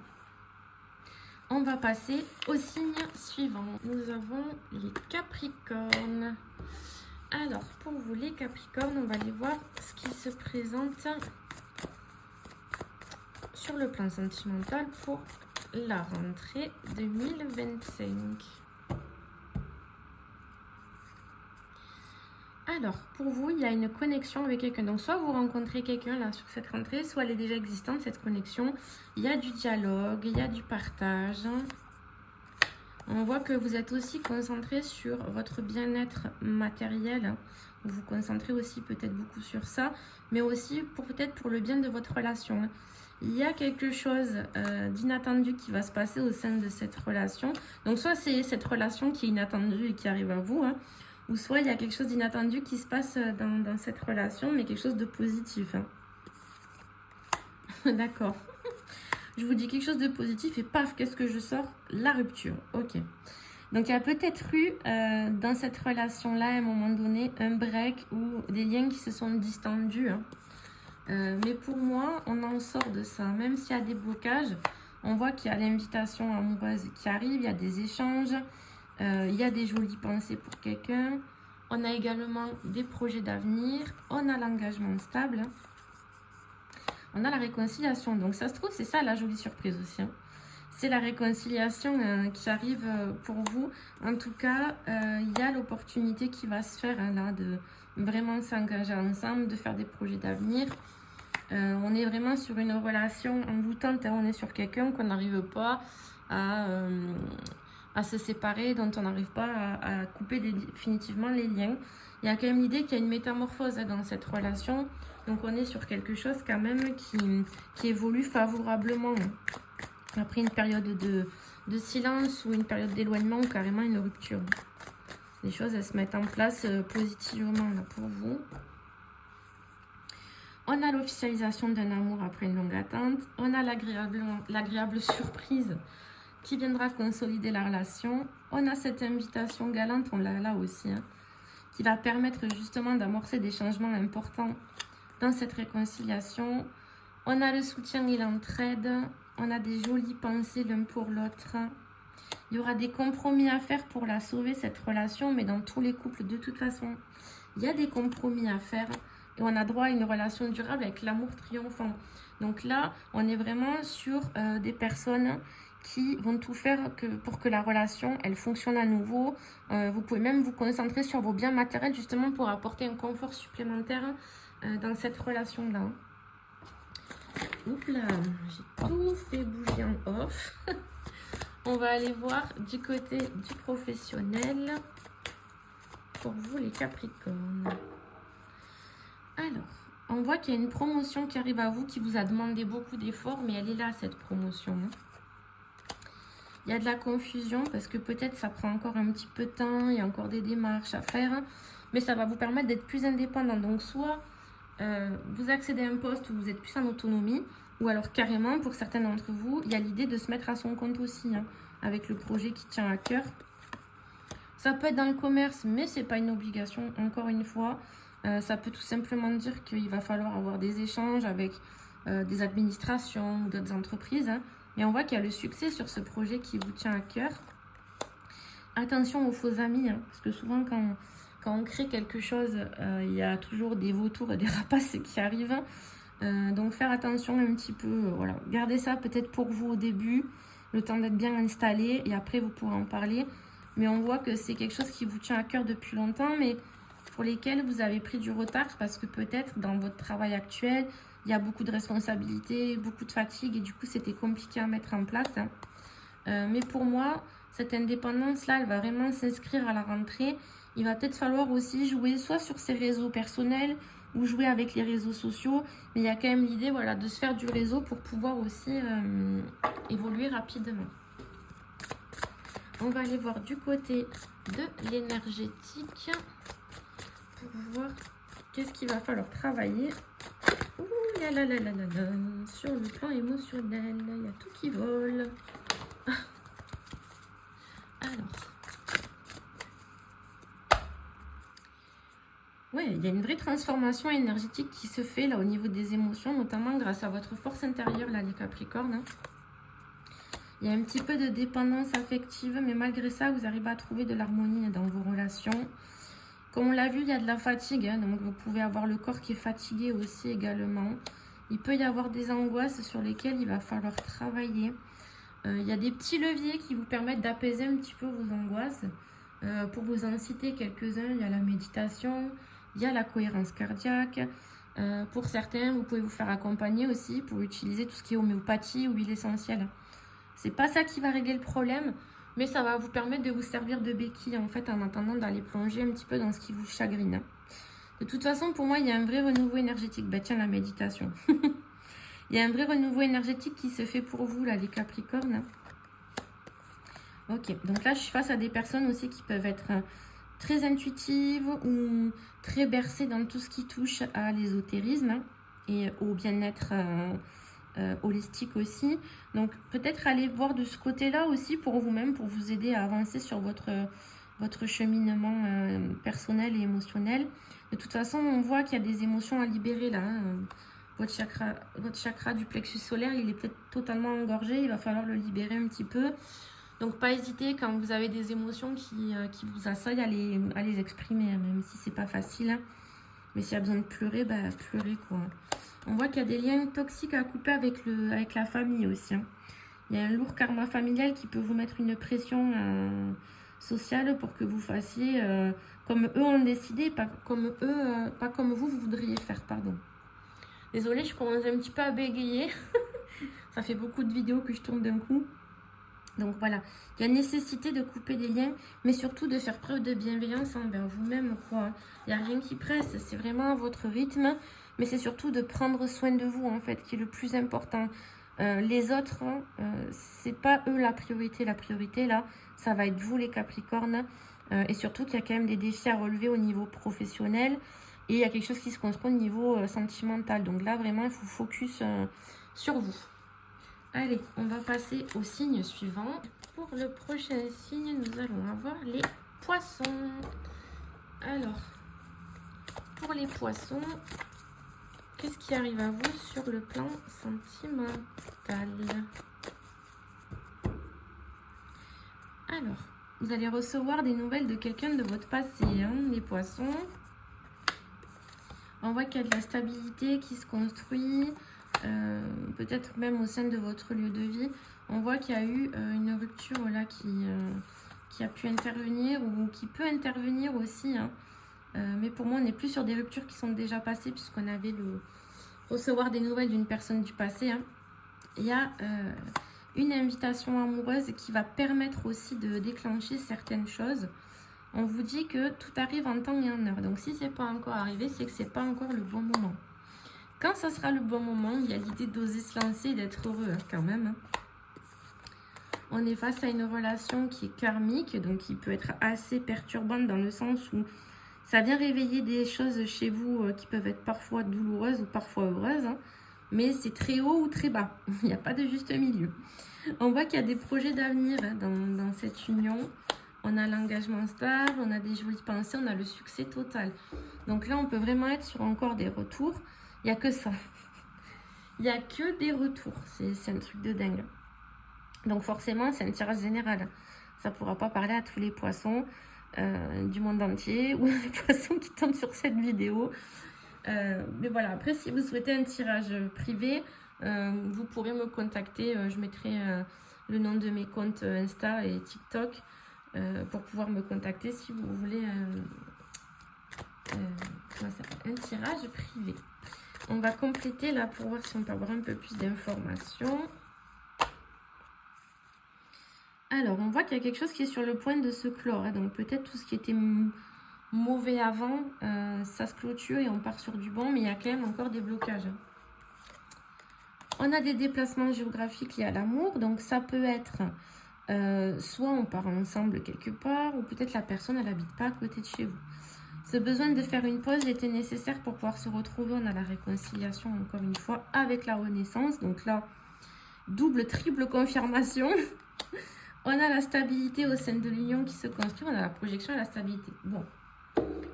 S1: On va passer au signe suivant. Nous avons les Capricornes. Alors, pour vous les Capricornes, on va aller voir ce qui se présente sur le plan sentimental pour la rentrée 2025. Alors, pour vous, il y a une connexion avec quelqu'un. Donc, soit vous rencontrez quelqu'un là sur cette rentrée, soit elle est déjà existante, cette connexion. Il y a du dialogue, il y a du partage. On voit que vous êtes aussi concentré sur votre bien-être matériel. Vous vous concentrez aussi peut-être beaucoup sur ça, mais aussi peut-être pour le bien de votre relation. Il y a quelque chose d'inattendu qui va se passer au sein de cette relation. Donc, soit c'est cette relation qui est inattendue et qui arrive à vous, ou soit il y a quelque chose d'inattendu qui se passe dans cette relation, mais quelque chose de positif. D'accord. Je vous dis quelque chose de positif et paf, qu'est-ce que je sors? La rupture. Ok. Donc, il y a peut-être eu dans cette relation-là, à un moment donné, un break ou des liens qui se sont distendus. Mais pour moi, on en sort de ça. Même s'il y a des blocages, on voit qu'il y a l'invitation amoureuse qui arrive, il y a des échanges. Il y a des jolies pensées pour quelqu'un. On a également des projets d'avenir. On a l'engagement stable. On a la réconciliation. Donc ça se trouve, c'est ça la jolie surprise aussi. C'est la réconciliation qui arrive pour vous. En tout cas, il y a l'opportunité qui va se faire là de vraiment s'engager ensemble, de faire des projets d'avenir. On est vraiment sur une relation envoûtante. On est sur quelqu'un qu'on n'arrive pas à se séparer, dont on n'arrive pas à couper définitivement les liens. Il y a quand même l'idée qu'il y a une métamorphose dans cette relation. Donc on est sur quelque chose quand même qui évolue favorablement. Après une période de silence ou une période d'éloignement ou carrément une rupture. Les choses, elles se mettent en place positivement là, pour vous. On a l'officialisation d'un amour après une longue attente. On a l'agréable surprise qui viendra consolider la relation. On a cette invitation galante, on l'a là aussi, qui va permettre justement d'amorcer des changements importants dans cette réconciliation. On a le soutien et l'entraide. On a des jolies pensées l'un pour l'autre. Il y aura des compromis à faire pour la sauver, cette relation, mais dans tous les couples, de toute façon, il y a des compromis à faire. Et on a droit à une relation durable avec l'amour triomphant. Donc là, on est vraiment sur des personnes qui vont tout faire pour que la relation, elle fonctionne à nouveau. Vous pouvez même vous concentrer sur vos biens matériels, justement, pour apporter un confort supplémentaire dans cette relation-là. Oups là, j'ai tout fait bouger en off. On va aller voir du côté du professionnel pour vous les Capricornes. Alors, on voit qu'il y a une promotion qui arrive à vous qui vous a demandé beaucoup d'efforts, mais elle est là cette promotion. Il y a de la confusion parce que peut-être ça prend encore un petit peu de temps, il y a encore des démarches à faire, mais ça va vous permettre d'être plus indépendant. Donc soit vous accédez à un poste où vous êtes plus en autonomie, ou alors carrément, pour certains d'entre vous, il y a l'idée de se mettre à son compte aussi, avec le projet qui tient à cœur. Ça peut être dans le commerce, mais ce n'est pas une obligation, encore une fois. Ça peut tout simplement dire qu'il va falloir avoir des échanges avec des administrations ou d'autres entreprises. Mais on voit qu'il y a le succès sur ce projet qui vous tient à cœur. Attention aux faux amis, parce que souvent quand Quand on crée quelque chose, il y a toujours des vautours et des rapaces qui arrivent. Donc faire attention un petit peu, voilà. Gardez ça peut-être pour vous au début, le temps d'être bien installé, et après vous pourrez en parler. Mais on voit que c'est quelque chose qui vous tient à cœur depuis longtemps, mais pour lesquels vous avez pris du retard parce que peut-être dans votre travail actuel, il y a beaucoup de responsabilités, beaucoup de fatigue et du coup c'était compliqué à mettre en place. Mais pour moi, cette indépendance-là, elle va vraiment s'inscrire à la rentrée. Il va peut-être falloir aussi jouer soit sur ses réseaux personnels ou jouer avec les réseaux sociaux. Mais il y a quand même l'idée, voilà, de se faire du réseau pour pouvoir aussi évoluer rapidement. On va aller voir du côté de l'énergétique pour voir qu'est-ce qu'il va falloir travailler. Ouh là là là là là là. Sur le plan émotionnel, il y a tout qui vole. Alors, ouais, il y a une vraie transformation énergétique qui se fait là au niveau des émotions, notamment grâce à votre force intérieure, là, les Capricornes. Hein. Il y a un petit peu de dépendance affective, mais malgré ça, vous arrivez à trouver de l'harmonie dans vos relations. Comme on l'a vu, il y a de la fatigue, hein, donc vous pouvez avoir le corps qui est fatigué aussi également. Il peut y avoir des angoisses sur lesquelles il va falloir travailler. Il y a des petits leviers qui vous permettent d'apaiser un petit peu vos angoisses. Pour vous en citer quelques-uns, il y a la méditation, il y a la cohérence cardiaque. Pour certains, vous pouvez vous faire accompagner aussi pour utiliser tout ce qui est homéopathie ou huile essentielle. C'est pas ça qui va régler le problème, mais ça va vous permettre de vous servir de béquille en fait en attendant d'aller plonger un petit peu dans ce qui vous chagrine. De toute façon, pour moi, il y a un vrai renouveau énergétique. Bah tiens, la méditation. Il y a un vrai renouveau énergétique qui se fait pour vous, là, les Capricornes. Ok, donc là, je suis face à des personnes aussi qui peuvent être très intuitives ou très bercées dans tout ce qui touche à l'ésotérisme et au bien-être holistique aussi. Donc peut-être aller voir de ce côté-là aussi pour vous-même, pour vous aider à avancer sur votre cheminement personnel et émotionnel. De toute façon, on voit qu'il y a des émotions à libérer là. Hein. Votre chakra du plexus solaire, il est peut-être totalement engorgé. Il va falloir le libérer un petit peu. Donc pas hésiter quand vous avez des émotions qui vous assaillent à les exprimer, hein, même si c'est pas facile. Hein. Mais s'il y a besoin de pleurer, bah pleurez quoi. On voit qu'il y a des liens toxiques à couper avec la famille aussi. Hein. Il y a un lourd karma familial qui peut vous mettre une pression sociale pour que vous fassiez comme eux ont décidé, pas comme vous voudriez faire, pardon. Désolée, je commence un petit peu à bégayer. Ça fait beaucoup de vidéos que je tourne d'un coup. Donc voilà, il y a nécessité de couper des liens, mais surtout de faire preuve de bienveillance envers vous-même, quoi. Il n'y a rien qui presse, c'est vraiment votre rythme, mais c'est surtout de prendre soin de vous, en fait, qui est le plus important. Les autres, c'est pas eux la priorité. La priorité, là, ça va être vous, les Capricornes, et surtout qu'il y a quand même des défis à relever au niveau professionnel, et il y a quelque chose qui se construit au niveau sentimental. Donc là, vraiment, il faut focus sur vous. Allez, on va passer au signe suivant. Pour le prochain signe, nous allons avoir les poissons. Alors, pour les poissons, qu'est-ce qui arrive à vous sur le plan sentimental? Alors, vous allez recevoir des nouvelles de quelqu'un de votre passé, hein, les poissons. On voit qu'il y a de la stabilité qui se construit. Peut-être même au sein de votre lieu de vie, on voit qu'il y a eu une rupture là qui a pu intervenir ou qui peut intervenir aussi. Hein. Mais pour moi, on n'est plus sur des ruptures qui sont déjà passées puisqu'on avait recevoir des nouvelles d'une personne du passé. Hein. Il y a une invitation amoureuse qui va permettre aussi de déclencher certaines choses. On vous dit que tout arrive en temps et en heure. Donc si ce n'est pas encore arrivé, c'est que ce n'est pas encore le bon moment. Quand ça sera le bon moment, il y a l'idée d'oser se lancer et d'être heureux hein, quand même. Hein. On est face à une relation qui est karmique, donc qui peut être assez perturbante dans le sens où ça vient réveiller des choses chez vous qui peuvent être parfois douloureuses ou parfois heureuses. Hein, mais c'est très haut ou très bas. Il n'y a pas de juste milieu. On voit qu'il y a des projets d'avenir hein, dans cette union. On a l'engagement stable, on a des jolies pensées, on a le succès total. Donc là, on peut vraiment être sur encore des retours. Il n'y a que ça. Il n'y a que des retours. C'est un truc de dingue. Donc forcément, c'est un tirage général. Ça ne pourra pas parler à tous les poissons. du monde entier ou des poissons qui tombent sur cette vidéo. Mais voilà, après si vous souhaitez un tirage privé, vous pourrez me contacter. Je mettrai le nom de mes comptes Insta et TikTok pour pouvoir me contacter si vous voulez un tirage privé. On va compléter là pour voir si on peut avoir un peu plus d'informations. Alors, on voit qu'il y a quelque chose qui est sur le point de se clore. Hein, donc, peut-être tout ce qui était mauvais avant, ça se clôture et on part sur du bon. Mais il y a quand même encore des blocages. Hein. On a des déplacements géographiques liés à l'amour. Donc, ça peut être soit on part ensemble quelque part, ou peut-être la personne, elle n'habite pas à côté de chez vous. Ce besoin de faire une pause était nécessaire pour pouvoir se retrouver. On a la réconciliation, encore une fois, avec la renaissance. Donc là, double, triple confirmation. On a la stabilité au sein de l'union qui se construit. On a la projection et la stabilité. Bon,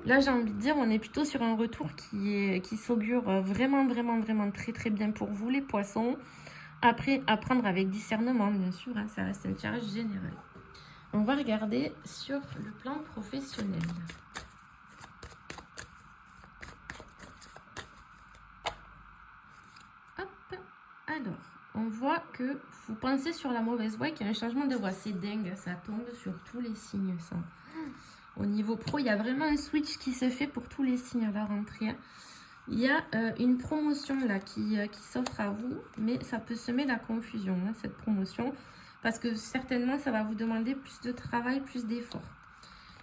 S1: là, j'ai envie de dire, on est plutôt sur un retour qui s'augure vraiment, vraiment, vraiment très, très bien pour vous, les poissons. Après, à prendre avec discernement, bien sûr. Hein, ça reste un tirage général. On va regarder sur le plan professionnel. Alors, on voit que vous pensez sur la mauvaise voie qu'il y a un changement de voie. C'est dingue, ça tombe sur tous les signes, ça. Au niveau pro, il y a vraiment un switch qui se fait pour tous les signes à la rentrée. Il y a une promotion là qui s'offre à vous, mais ça peut semer la confusion, hein, cette promotion, parce que certainement, ça va vous demander plus de travail, plus d'efforts.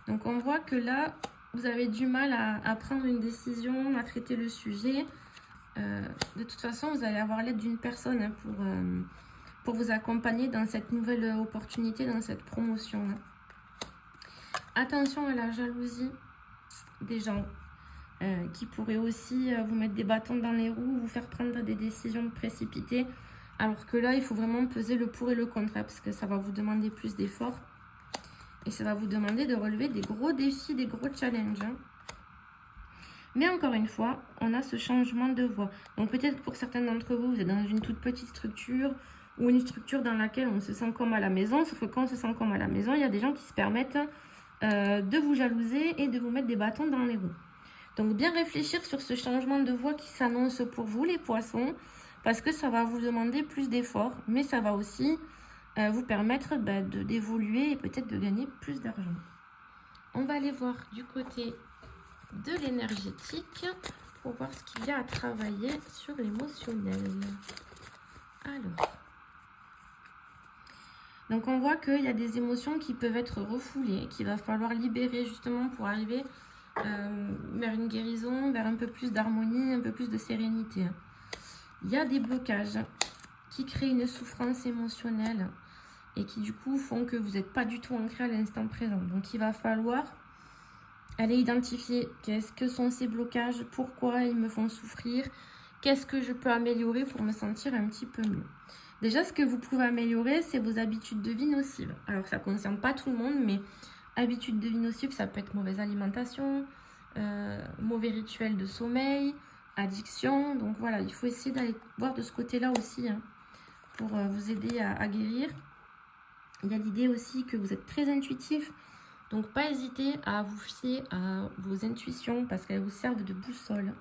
S1: Donc, on voit que là, vous avez du mal à prendre une décision, à traiter le sujet. De toute façon, vous allez avoir l'aide d'une personne hein, pour vous accompagner dans cette nouvelle opportunité, dans cette promotion. Hein. Attention à la jalousie des gens qui pourraient aussi vous mettre des bâtons dans les roues, vous faire prendre des décisions précipitées. Alors que là, il faut vraiment peser le pour et le contre, hein, parce que ça va vous demander plus d'efforts. Et ça va vous demander de relever des gros défis, des gros challenges. Hein. Mais encore une fois, on a ce changement de voie. Donc peut-être pour certains d'entre vous, vous êtes dans une toute petite structure ou une structure dans laquelle on se sent comme à la maison. Sauf que quand on se sent comme à la maison, il y a des gens qui se permettent de vous jalouser et de vous mettre des bâtons dans les roues. Donc bien réfléchir sur ce changement de voie qui s'annonce pour vous, les poissons, parce que ça va vous demander plus d'efforts, mais ça va aussi vous permettre d'évoluer et peut-être de gagner plus d'argent. On va aller voir du côté de l'énergétique pour voir ce qu'il y a à travailler sur l'émotionnel. Alors, donc on voit qu'il y a des émotions qui peuvent être refoulées, qu'il va falloir libérer justement pour arriver vers une guérison, vers un peu plus d'harmonie, un peu plus de sérénité. Il y a des blocages qui créent une souffrance émotionnelle et qui du coup font que vous n'êtes pas du tout ancré à l'instant présent. Donc il va falloir aller identifier qu'est-ce que sont ces blocages, pourquoi ils me font souffrir, qu'est-ce que je peux améliorer pour me sentir un petit peu mieux. Déjà, ce que vous pouvez améliorer, c'est vos habitudes de vie nocives. Alors, ça ne concerne pas tout le monde, mais habitudes de vie nocives, ça peut être mauvaise alimentation, mauvais rituels de sommeil, addiction. Donc voilà, il faut essayer d'aller voir de ce côté-là aussi hein, pour vous aider à guérir. Il y a l'idée aussi que vous êtes très intuitif. Donc, pas hésiter à vous fier à vos intuitions parce qu'elles vous servent de boussole.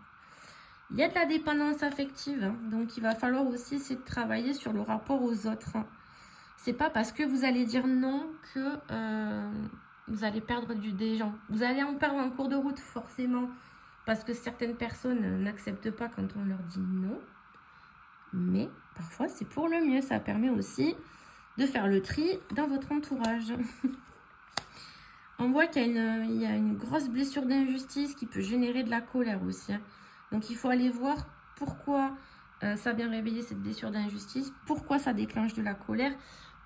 S1: Il y a de la dépendance affective, hein, donc il va falloir aussi essayer de travailler sur le rapport aux autres. C'est pas parce que vous allez dire non que vous allez perdre des gens. Vous allez en perdre en cours de route forcément parce que certaines personnes n'acceptent pas quand on leur dit non. Mais parfois, c'est pour le mieux. Ça permet aussi de faire le tri dans votre entourage. On voit qu'il y a une grosse blessure d'injustice qui peut générer de la colère aussi. Hein. Donc, il faut aller voir pourquoi ça vient réveiller cette blessure d'injustice, pourquoi ça déclenche de la colère,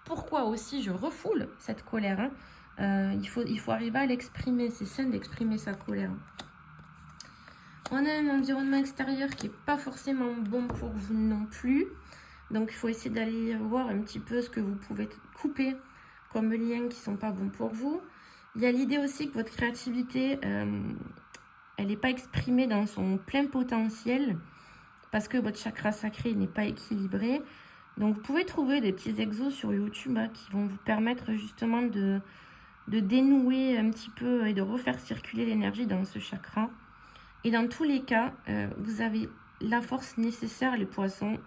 S1: pourquoi aussi je refoule cette colère. Hein. Il faut arriver à l'exprimer. C'est sain d'exprimer sa colère. On a un environnement extérieur qui n'est pas forcément bon pour vous non plus. Donc, il faut essayer d'aller voir un petit peu ce que vous pouvez couper comme liens qui ne sont pas bons pour vous. Il y a l'idée aussi que votre créativité, elle n'est pas exprimée dans son plein potentiel parce que votre chakra sacré n'est pas équilibré. Donc, vous pouvez trouver des petits exos sur YouTube hein, qui vont vous permettre justement de de dénouer un petit peu et de refaire circuler l'énergie dans ce chakra. Et dans tous les cas, vous avez la force nécessaire, les poissons,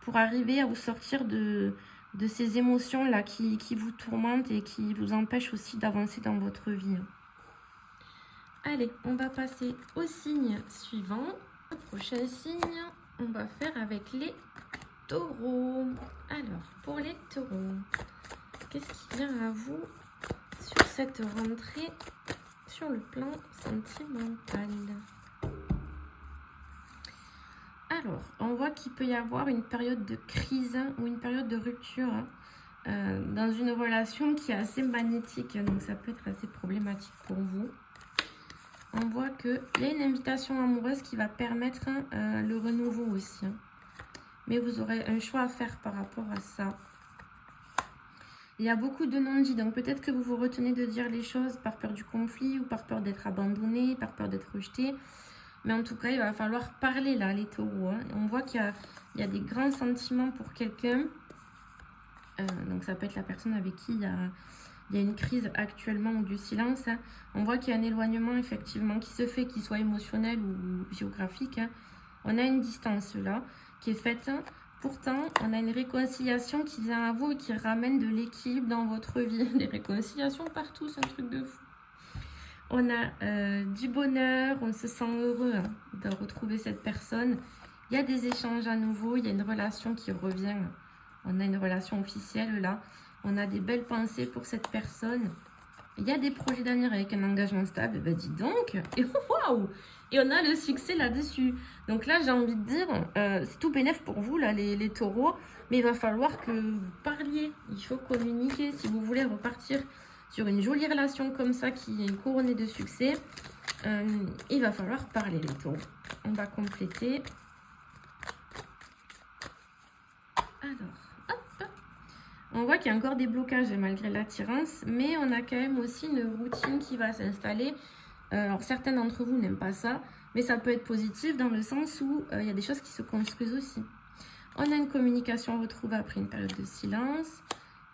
S1: pour arriver à vous sortir de ces émotions-là qui vous tourmentent et qui vous empêchent aussi d'avancer dans votre vie. Allez, on va passer au signe suivant. Le prochain signe, on va faire avec les taureaux. Alors, pour les taureaux, qu'est-ce qui vient à vous sur cette rentrée sur le plan sentimental? Alors, on voit qu'il peut y avoir une période de crise ou une période de rupture dans une relation qui est assez magnétique, donc ça peut être assez problématique pour vous. On voit qu'il y a une invitation amoureuse qui va permettre le renouveau aussi. Mais vous aurez un choix à faire par rapport à ça. Il y a beaucoup de non-dits, donc peut-être que vous vous retenez de dire les choses par peur du conflit ou par peur d'être abandonné, par peur d'être rejeté. Mais en tout cas, il va falloir parler là, les taureaux. On voit qu'il y a des grands sentiments pour quelqu'un. Donc ça peut être la personne avec qui il y a une crise actuellement ou du silence. On voit qu'il y a un éloignement effectivement qui se fait, qu'il soit émotionnel ou géographique. On a une distance là qui est faite. Pourtant, on a une réconciliation qui vient à vous et qui ramène de l'équilibre dans votre vie. Des réconciliations partout, c'est un truc de fou. On a du bonheur, on se sent heureux de retrouver cette personne. Il y a des échanges à nouveau, il y a une relation qui revient. On a une relation officielle là. On a des belles pensées pour cette personne. Il y a des projets d'avenir avec un engagement stable. Ben dis donc, et waouh! Et on a le succès là-dessus. Donc là, j'ai envie de dire, c'est tout bénef pour vous, là, les taureaux. Mais il va falloir que vous parliez. Il faut communiquer si vous voulez repartir sur une jolie relation comme ça qui est couronnée de succès. Il va falloir parler, les taureaux. On va compléter. Alors, hop. On voit qu'il y a encore des blocages malgré l'attirance, mais on a quand même aussi une routine qui va s'installer. Alors, certains d'entre vous n'aiment pas ça, mais ça peut être positif dans le sens où il y a des choses qui se construisent aussi. On a une communication retrouvée après une période de silence.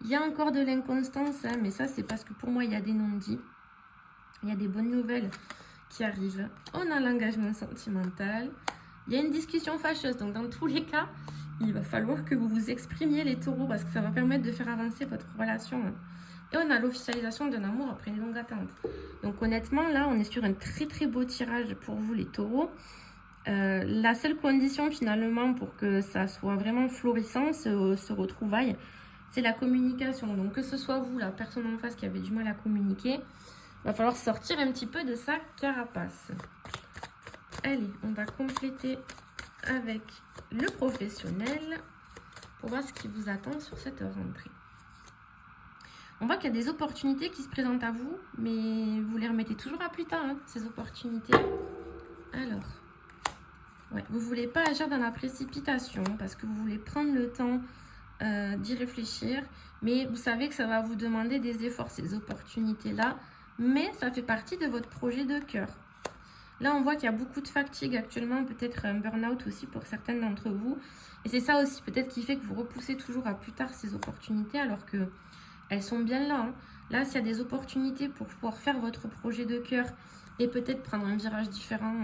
S1: Il y a encore de l'inconstance, mais ça, c'est parce que pour moi, il y a des non-dits. Il y a des bonnes nouvelles qui arrivent. On a l'engagement sentimental. Il y a une discussion fâcheuse. Donc, dans tous les cas, il va falloir que vous vous exprimiez, les taureaux, parce que ça va permettre de faire avancer votre relation. Et on a l'officialisation d'un amour après une longue attente. Donc, honnêtement, là, on est sur un très, très beau tirage pour vous, les taureaux. La seule condition, finalement, pour que ça soit vraiment florissant, ce retrouvaille, c'est la communication. Donc, que ce soit vous, la personne en face qui avait du mal à communiquer, il va falloir sortir un petit peu de sa carapace. Allez, on va compléter avec le professionnel pour voir ce qui vous attend sur cette rentrée. On voit qu'il y a des opportunités qui se présentent à vous, mais vous les remettez toujours à plus tard, ces opportunités. Alors, ouais, vous ne voulez pas agir dans la précipitation parce que vous voulez prendre le temps d'y réfléchir, mais vous savez que ça va vous demander des efforts, ces opportunités-là, mais ça fait partie de votre projet de cœur. Là, on voit qu'il y a beaucoup de fatigue actuellement, peut-être un burn-out aussi pour certaines d'entre vous. Et c'est ça aussi peut-être qui fait que vous repoussez toujours à plus tard ces opportunités alors qu'elles sont bien là. Là, s'il y a des opportunités pour pouvoir faire votre projet de cœur et peut-être prendre un virage différent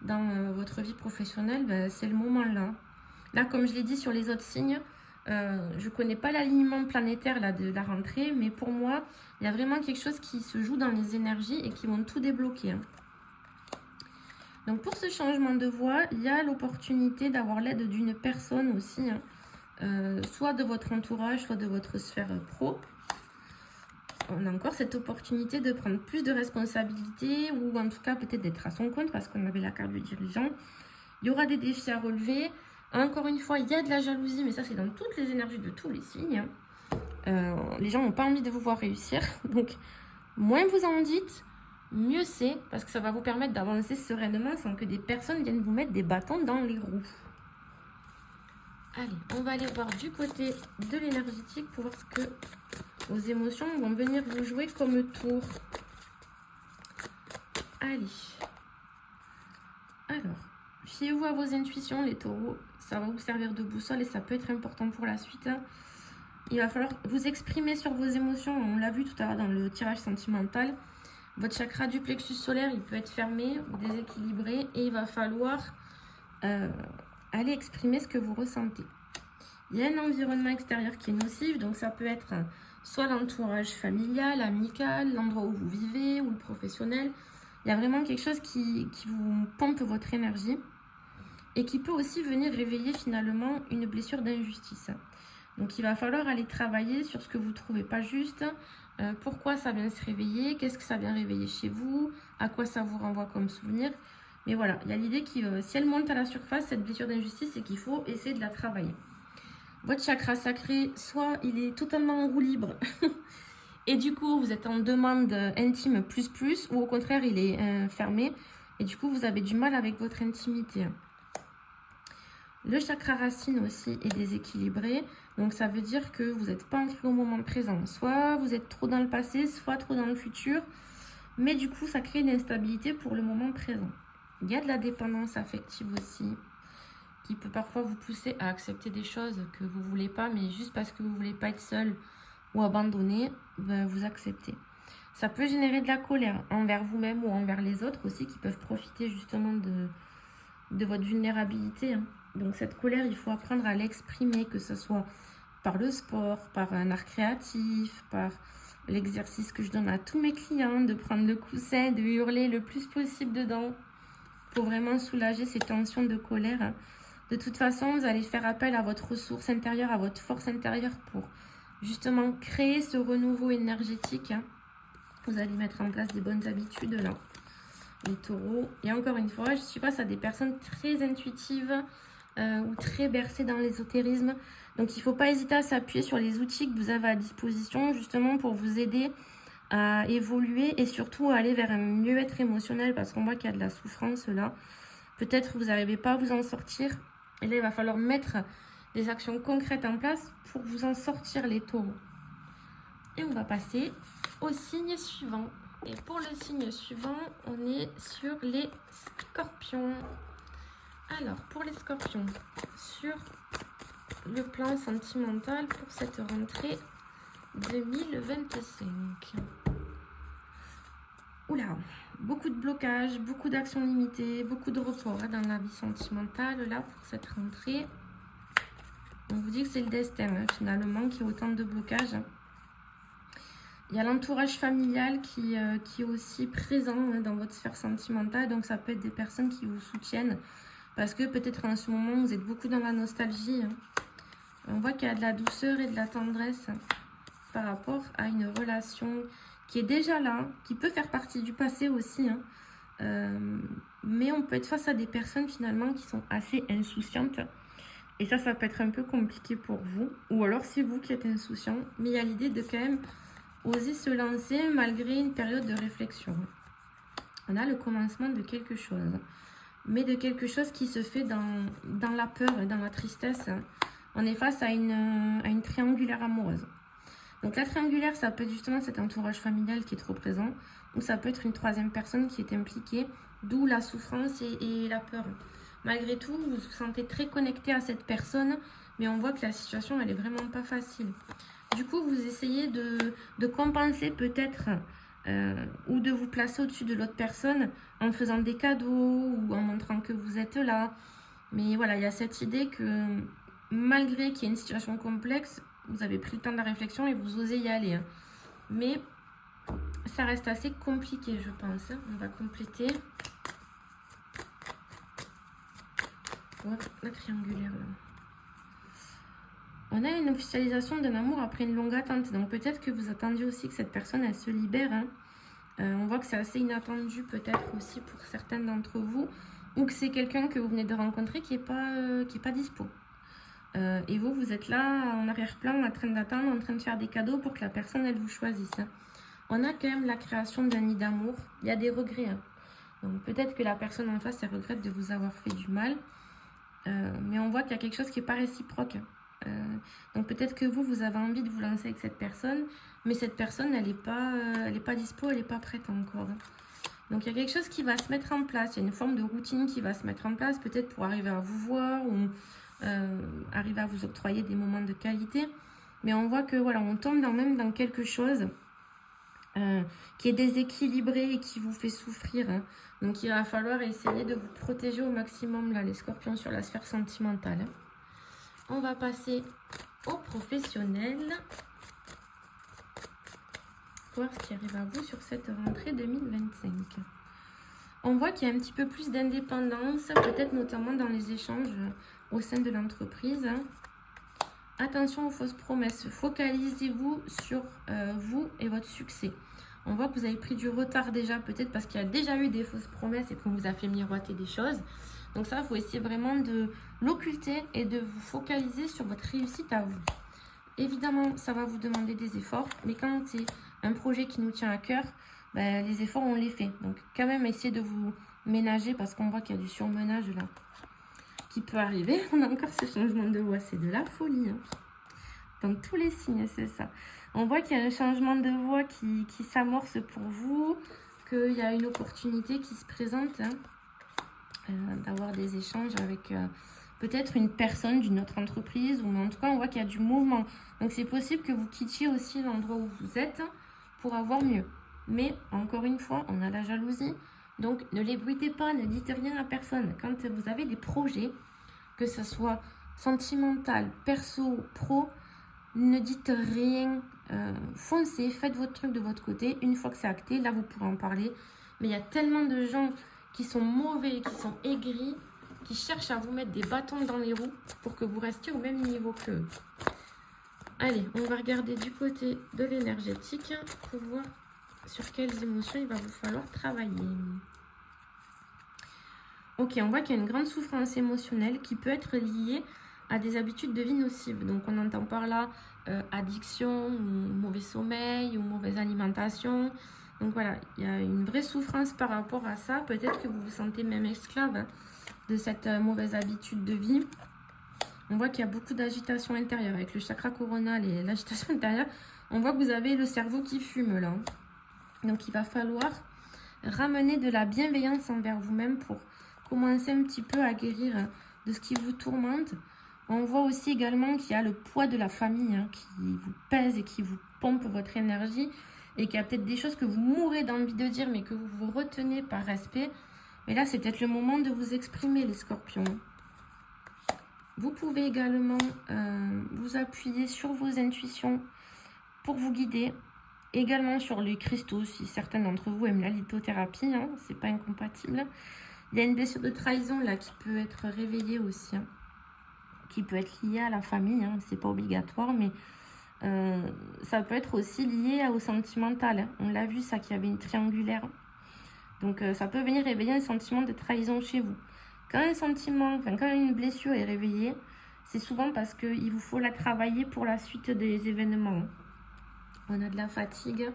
S1: dans votre vie professionnelle, ben, c'est le moment là. Là, comme je l'ai dit sur les autres signes, je ne connais pas l'alignement planétaire là, de la rentrée, mais pour moi, il y a vraiment quelque chose qui se joue dans les énergies et qui vont tout débloquer. Donc pour ce changement de voie, il y a l'opportunité d'avoir l'aide d'une personne aussi, soit de votre entourage, soit de votre sphère pro. On a encore cette opportunité de prendre plus de responsabilités ou en tout cas peut-être d'être à son compte parce qu'on avait la carte du dirigeant. Il y aura des défis à relever. Encore une fois, il y a de la jalousie, mais ça c'est dans toutes les énergies de tous les signes. Les gens n'ont pas envie de vous voir réussir. Donc, moins vous en dites, mieux c'est, parce que ça va vous permettre d'avancer sereinement sans que des personnes viennent vous mettre des bâtons dans les roues. Allez, on va aller voir du côté de l'énergétique pour voir ce que vos émotions vont venir vous jouer comme tour. Allez. Alors, fiez-vous à vos intuitions, les taureaux. Ça va vous servir de boussole et ça peut être important pour la suite. il va falloir vous exprimer sur vos émotions. On l'a vu tout à l'heure dans le tirage sentimental. Votre chakra du plexus solaire, il peut être fermé ou déséquilibré et il va falloir aller exprimer ce que vous ressentez. Il y a un environnement extérieur qui est nocif, donc ça peut être soit l'entourage familial, amical, l'endroit où vous vivez ou le professionnel. Il y a vraiment quelque chose qui vous pompe votre énergie et qui peut aussi venir réveiller finalement une blessure d'injustice. Donc il va falloir aller travailler sur ce que vous ne trouvez pas juste, pourquoi ça vient se réveiller, qu'est-ce que ça vient réveiller chez vous, à quoi ça vous renvoie comme souvenir. Mais voilà, il y a l'idée que si elle monte à la surface, cette blessure d'injustice, c'est qu'il faut essayer de la travailler. Votre chakra sacré, soit il est totalement en roue libre, et du coup vous êtes en demande intime plus, ou au contraire il est fermé, et du coup vous avez du mal avec votre intimité. Le chakra racine aussi est déséquilibré, donc ça veut dire que vous n'êtes pas ancré au moment présent. Soit vous êtes trop dans le passé, soit trop dans le futur, mais du coup ça crée une instabilité pour le moment présent. Il y a de la dépendance affective aussi, qui peut parfois vous pousser à accepter des choses que vous ne voulez pas, mais juste parce que vous ne voulez pas être seul ou abandonné, ben vous acceptez. Ça peut générer de la colère envers vous-même ou envers les autres aussi, qui peuvent profiter justement de votre vulnérabilité. Donc cette colère, il faut apprendre à l'exprimer, que ce soit par le sport, par un art créatif, par l'exercice que je donne à tous mes clients, de prendre le coussin, de hurler le plus possible dedans, pour vraiment soulager ces tensions de colère. De toute façon, vous allez faire appel à votre ressource intérieure, à votre force intérieure pour justement créer ce renouveau énergétique. Vous allez mettre en place des bonnes habitudes là, les taureaux. Et encore une fois, je suis face à des personnes très intuitives ou très bercées dans l'ésotérisme. Donc il ne faut pas hésiter à s'appuyer sur les outils que vous avez à disposition justement pour vous aider à évoluer et surtout à aller vers un mieux-être émotionnel, parce qu'on voit qu'il y a de la souffrance là. Peut-être que vous n'arrivez pas à vous en sortir. Et là, il va falloir mettre des actions concrètes en place pour vous en sortir, les taureaux. Et on va passer au signe suivant. Et pour le signe suivant, on est sur les scorpions. Alors, pour les scorpions, sur le plan sentimental pour cette rentrée 2025. Oula, beaucoup de blocages, beaucoup d'actions limitées, beaucoup de reports dans la vie sentimentale là pour cette rentrée. On vous dit que c'est le destin finalement qui a autant de blocages. Il y a l'entourage familial qui est aussi présent dans votre sphère sentimentale, donc ça peut être des personnes qui vous soutiennent parce que peut-être en ce moment vous êtes beaucoup dans la nostalgie. On voit qu'il y a de la douceur et de la tendresse par rapport à une relation qui est déjà là, qui peut faire partie du passé aussi. Mais on peut être face à des personnes finalement qui sont assez insouciantes. Et ça peut être un peu compliqué pour vous. Ou alors c'est vous qui êtes insouciant. Mais il y a l'idée de quand même oser se lancer malgré une période de réflexion. On a le commencement de quelque chose. Mais de quelque chose qui se fait dans la peur et dans la tristesse. On est face à une triangulaire amoureuse. Donc la triangulaire, ça peut être justement cet entourage familial qui est trop présent, ou ça peut être une troisième personne qui est impliquée, d'où la souffrance et la peur. Malgré tout, vous vous sentez très connecté à cette personne, mais on voit que la situation, elle est vraiment pas facile. Du coup, vous essayez de compenser peut-être, ou de vous placer au-dessus de l'autre personne en faisant des cadeaux, ou en montrant que vous êtes là. Mais voilà, il y a cette idée que malgré qu'il y ait une situation complexe, vous avez pris le temps de la réflexion et vous osez y aller. Mais ça reste assez compliqué, je pense. On va compléter. Ouais, la triangulaire là. On a une officialisation d'un amour après une longue attente. Donc peut-être que vous attendiez aussi que cette personne, elle se libère. On voit que c'est assez inattendu peut-être aussi pour certains d'entre vous. Ou que c'est quelqu'un que vous venez de rencontrer qui n'est pas dispo. Et vous êtes là en arrière-plan, en train d'attendre, en train de faire des cadeaux pour que la personne, elle vous choisisse. On a quand même la création d'un nid d'amour. Il y a des regrets. Donc peut-être que la personne en face, elle regrette de vous avoir fait du mal. Mais on voit qu'il y a quelque chose qui n'est pas réciproque. Donc peut-être que vous avez envie de vous lancer avec cette personne, mais cette personne, elle n'est pas dispo, elle n'est pas prête encore. Donc il y a quelque chose qui va se mettre en place. Il y a une forme de routine qui va se mettre en place, peut-être pour arriver à vous voir ou arriver à vous octroyer des moments de qualité. Mais on voit que voilà, on tombe même dans quelque chose qui est déséquilibré et qui vous fait souffrir. Hein. Donc il va falloir essayer de vous protéger au maximum là, les scorpions, sur la sphère sentimentale. Hein. On va passer au professionnel. Voir ce qui arrive à vous sur cette rentrée 2025. On voit qu'il y a un petit peu plus d'indépendance, peut-être notamment dans les échanges au sein de l'entreprise. Attention aux fausses promesses. Focalisez-vous sur vous et votre succès. On voit que vous avez pris du retard déjà, peut-être parce qu'il y a déjà eu des fausses promesses et qu'on vous a fait miroiter des choses. Donc ça, il faut essayer vraiment de l'occulter et de vous focaliser sur votre réussite à vous. Évidemment, ça va vous demander des efforts, mais quand c'est un projet qui nous tient à cœur, ben, les efforts, on les fait. Donc quand même, essayez de vous ménager parce qu'on voit qu'il y a du surmenage là qui peut arriver. On a encore ce changement de voix, c'est de la folie. Hein. Dans tous les signes, c'est ça. On voit qu'il y a un changement de voix qui s'amorce pour vous, qu'il y a une opportunité qui se présente, hein, d'avoir des échanges avec peut-être une personne d'une autre entreprise, ou en tout cas, on voit qu'il y a du mouvement. Donc, c'est possible que vous quittiez aussi l'endroit où vous êtes pour avoir mieux. Mais, encore une fois, on a la jalousie. Donc, ne l'ébruitez pas, ne dites rien à personne. Quand vous avez des projets, que ce soit sentimental, perso, pro, ne dites rien, foncez, faites votre truc de votre côté. Une fois que c'est acté, là, vous pourrez en parler. Mais il y a tellement de gens qui sont mauvais, qui sont aigris, qui cherchent à vous mettre des bâtons dans les roues pour que vous restiez au même niveau qu'eux. Allez, on va regarder du côté de l'énergétique pour voir sur quelles émotions il va vous falloir travailler. Ok, on voit qu'il y a une grande souffrance émotionnelle qui peut être liée à des habitudes de vie nocives. Donc on entend par là addiction, ou mauvais sommeil, ou mauvaise alimentation. Donc voilà, il y a une vraie souffrance par rapport à ça. Peut-être que vous vous sentez même esclave, hein, de cette mauvaise habitude de vie. On voit qu'il y a beaucoup d'agitation intérieure avec le chakra coronal et l'agitation intérieure. On voit que vous avez le cerveau qui fume là. Donc il va falloir ramener de la bienveillance envers vous-même pour commencer un petit peu à guérir de ce qui vous tourmente. On voit aussi également qu'il y a le poids de la famille, hein, qui vous pèse et qui vous pompe votre énergie, et qu'il y a peut-être des choses que vous mourrez d'envie de dire mais que vous vous retenez par respect. Mais là, c'est peut-être le moment de vous exprimer, les scorpions. Vous pouvez également vous appuyer sur vos intuitions pour vous guider. Également sur les cristaux, si certains d'entre vous aiment la lithothérapie, hein, c'est pas incompatible. Il y a une blessure de trahison là qui peut être réveillée aussi, hein, qui peut être liée à la famille, hein, c'est pas obligatoire, mais ça peut être aussi lié au sentimental. Hein. On l'a vu, ça, qu'il y avait une triangulaire. Donc ça peut venir réveiller un sentiment de trahison chez vous. Quand un sentiment, quand une blessure est réveillée, c'est souvent parce qu'il vous faut la travailler pour la suite des événements. On a de la fatigue,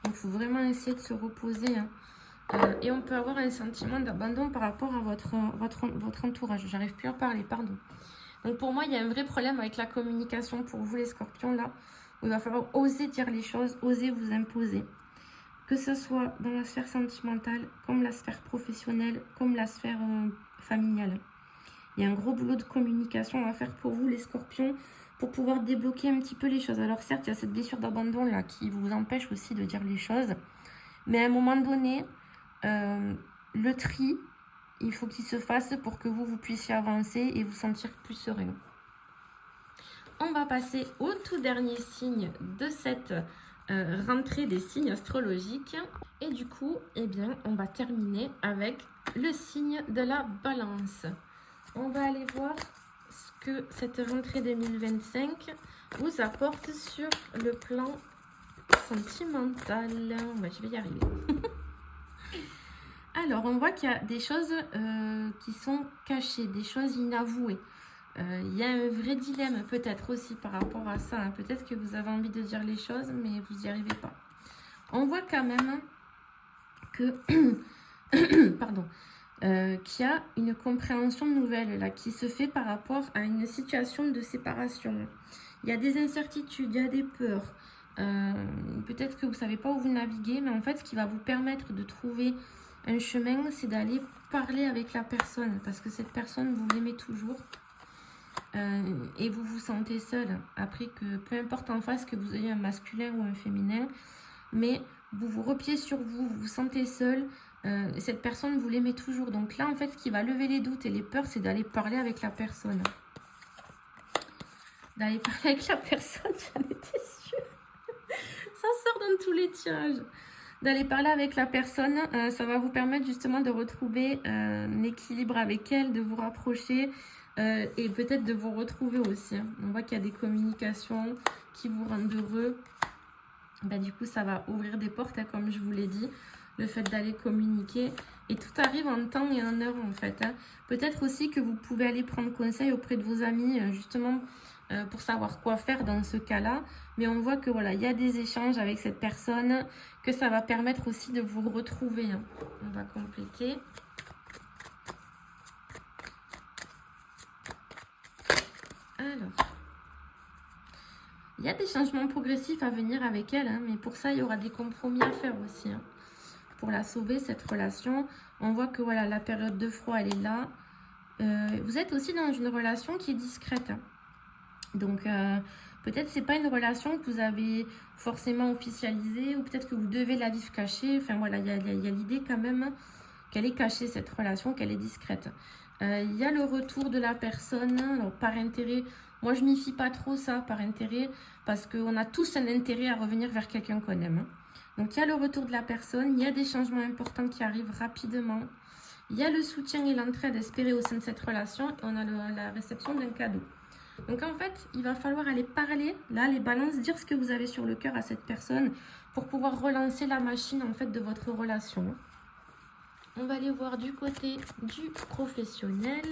S1: donc il faut vraiment essayer de se reposer. Hein. Et on peut avoir un sentiment d'abandon par rapport à votre entourage. J'arrive plus à parler, pardon. Donc pour moi, il y a un vrai problème avec la communication pour vous, les scorpions, là, où il va falloir oser dire les choses, oser vous imposer. Que ce soit dans la sphère sentimentale, comme la sphère professionnelle, comme la sphère familiale. Il y a un gros boulot de communication à faire pour vous, les scorpions, pour pouvoir débloquer un petit peu les choses. Alors certes, il y a cette blessure d'abandon là qui vous empêche aussi de dire les choses. Mais à un moment donné, le tri, il faut qu'il se fasse pour que vous puissiez avancer et vous sentir plus serein. On va passer au tout dernier signe de cette rentrée des signes astrologiques. Et du coup, eh bien, on va terminer avec le signe de la balance. On va aller voir ce que cette rentrée 2025 vous apporte sur le plan sentimental. Je vais y arriver. Alors, on voit qu'il y a des choses qui sont cachées, des choses inavouées. Il y a un vrai dilemme peut-être aussi par rapport à ça. Hein. Peut-être que vous avez envie de dire les choses, mais vous n'y arrivez pas. On voit quand même que pardon, qu'il y a une compréhension nouvelle là, qui se fait par rapport à une situation de séparation. Il y a des incertitudes, il y a des peurs. Peut-être que vous ne savez pas où vous naviguez, mais en fait, ce qui va vous permettre de trouver un chemin, c'est d'aller parler avec la personne, parce que cette personne, vous l'aimez toujours. et vous vous sentez seul. Après, que peu importe en face que vous ayez un masculin ou un féminin, mais vous vous repliez sur vous, vous vous sentez seul, et cette personne, vous l'aimez toujours. Donc là, en fait, ce qui va lever les doutes et les peurs, c'est d'aller parler avec la personne. D'aller parler avec la personne, j'en étais sûre. Ça sort dans tous les tirages. D'aller parler avec la personne, ça va vous permettre justement de retrouver un équilibre avec elle, de vous rapprocher et peut-être de vous retrouver aussi. Hein. On voit qu'il y a des communications qui vous rendent heureux. Bah, du coup, ça va ouvrir des portes, hein, comme je vous l'ai dit, le fait d'aller communiquer. Et tout arrive en temps et en heure, en fait. Hein. Peut-être aussi que vous pouvez aller prendre conseil auprès de vos amis, justement, pour savoir quoi faire dans ce cas-là. Mais on voit que voilà, il y a des échanges avec cette personne, que ça va permettre aussi de vous retrouver. Hein. On va compléter. Alors, il y a des changements progressifs à venir avec elle, hein, mais pour ça, il y aura des compromis à faire aussi. Hein. Pour la sauver, cette relation, on voit que voilà, la période de froid, elle est là. Vous êtes aussi dans une relation qui est discrète. Hein. Donc, peut-être c'est pas une relation que vous avez forcément officialisée, ou peut-être que vous devez la vivre cachée. Enfin, voilà, il y a l'idée quand même qu'elle est cachée, cette relation, qu'elle est discrète. Il y a le retour de la personne, alors, par intérêt. Moi, je m'y fie pas trop, ça, par intérêt, parce qu'on a tous un intérêt à revenir vers quelqu'un qu'on aime. Hein. Donc, il y a le retour de la personne, il y a des changements importants qui arrivent rapidement. Il y a le soutien et l'entraide espérée au sein de cette relation. Et on a la réception d'un cadeau. Donc, en fait, il va falloir aller parler, là, les balances, dire ce que vous avez sur le cœur à cette personne pour pouvoir relancer la machine, en fait, de votre relation. On va aller voir du côté du professionnel.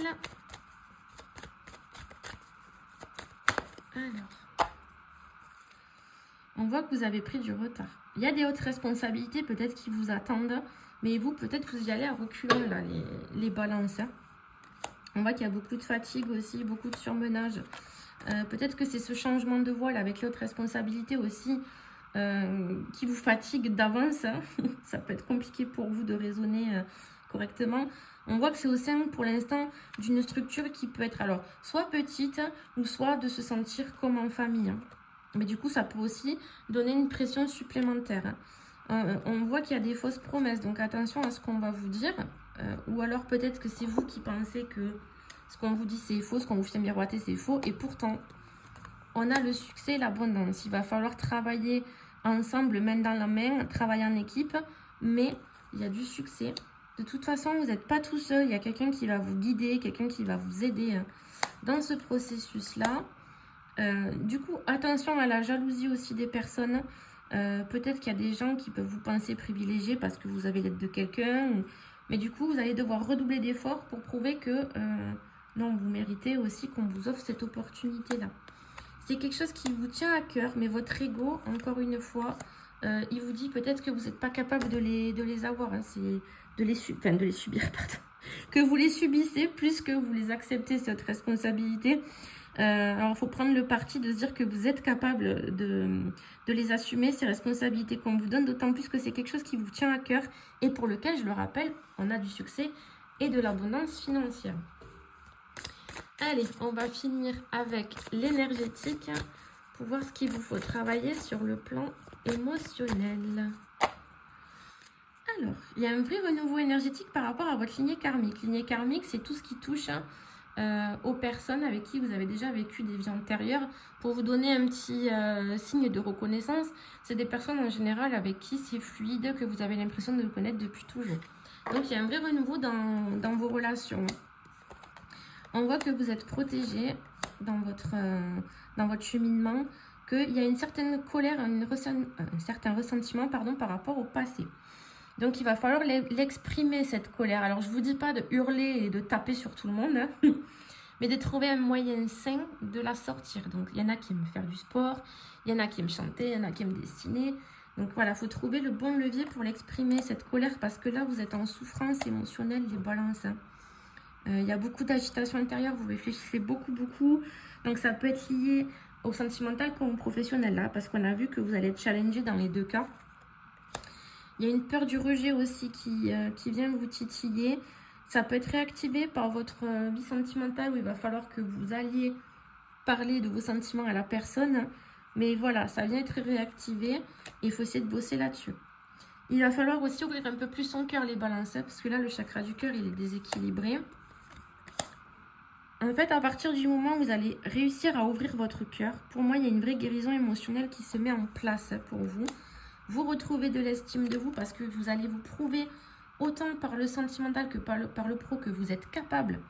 S1: Alors, on voit que vous avez pris du retard. Il y a des hautes responsabilités peut-être qui vous attendent, mais vous, peut-être vous y allez à reculons, là, les balances. Hein. On voit qu'il y a beaucoup de fatigue aussi, beaucoup de surmenage. Peut-être que c'est ce changement de voile avec les hautes responsabilités aussi qui vous fatigue d'avance. Hein. Ça peut être compliqué pour vous de raisonner correctement. On voit que c'est au sein, pour l'instant, d'une structure qui peut être alors soit petite ou soit de se sentir comme en famille. Hein. Mais du coup, ça peut aussi donner une pression supplémentaire. On voit qu'il y a des fausses promesses, donc attention à ce qu'on va vous dire. Ou alors peut-être que c'est vous qui pensez que ce qu'on vous dit c'est faux, ce qu'on vous fait miroiter c'est faux. Et pourtant, on a le succès et l'abondance. Il va falloir travailler ensemble, main dans la main, travailler en équipe. Mais il y a du succès. De toute façon, vous n'êtes pas tout seul. Il y a quelqu'un qui va vous guider, quelqu'un qui va vous aider dans ce processus-là. Du coup, attention à la jalousie aussi des personnes. Peut-être qu'il y a des gens qui peuvent vous penser privilégiés parce que vous avez l'aide de quelqu'un. Mais du coup, vous allez devoir redoubler d'efforts pour prouver que non, vous méritez aussi qu'on vous offre cette opportunité-là. C'est quelque chose qui vous tient à cœur, mais votre ego, encore une fois, il vous dit peut-être que vous n'êtes pas capable de les avoir. Hein, c'est de les subir, pardon. Que vous les subissez plus que vous les acceptez, cette responsabilité. Alors, il faut prendre le parti de se dire que vous êtes capable de les assumer, ces responsabilités qu'on vous donne, d'autant plus que c'est quelque chose qui vous tient à cœur et pour lequel, je le rappelle, on a du succès et de l'abondance financière. Allez, on va finir avec l'énergétique pour voir ce qu'il vous faut travailler sur le plan émotionnel. Alors, il y a un vrai renouveau énergétique par rapport à votre lignée karmique. Lignée karmique, c'est tout ce qui touche aux personnes avec qui vous avez déjà vécu des vies antérieures. Pour vous donner un petit signe de reconnaissance, c'est des personnes en général avec qui c'est fluide, que vous avez l'impression de connaître depuis toujours. Donc, il y a un vrai renouveau dans vos relations. On voit que vous êtes protégé dans votre cheminement, qu'il y a une certaine colère, un certain ressentiment par rapport au passé. Donc, il va falloir l'exprimer, cette colère. Alors, je ne vous dis pas de hurler et de taper sur tout le monde, hein, mais de trouver un moyen sain de la sortir. Donc, il y en a qui aiment faire du sport, il y en a qui aiment chanter, il y en a qui aiment dessiner. Donc, voilà, il faut trouver le bon levier pour l'exprimer, cette colère, parce que là, vous êtes en souffrance émotionnelle, les balances. Hein. Il y a beaucoup d'agitation intérieure, vous réfléchissez beaucoup. Donc, ça peut être lié au sentimental comme au professionnel, là, parce qu'on a vu que vous allez être challengé dans les deux cas. Il y a une peur du rejet aussi qui vient vous titiller. Ça peut être réactivé par votre vie sentimentale où il va falloir que vous alliez parler de vos sentiments à la personne. Mais voilà, ça vient être réactivé et il faut essayer de bosser là-dessus. Il va falloir aussi ouvrir un peu plus son cœur, les balances, parce que là, le chakra du cœur, il est déséquilibré. En fait, à partir du moment où vous allez réussir à ouvrir votre cœur, pour moi, il y a une vraie guérison émotionnelle qui se met en place pour vous. Vous retrouvez de l'estime de vous parce que vous allez vous prouver autant par le sentimental que par le pro que vous êtes capable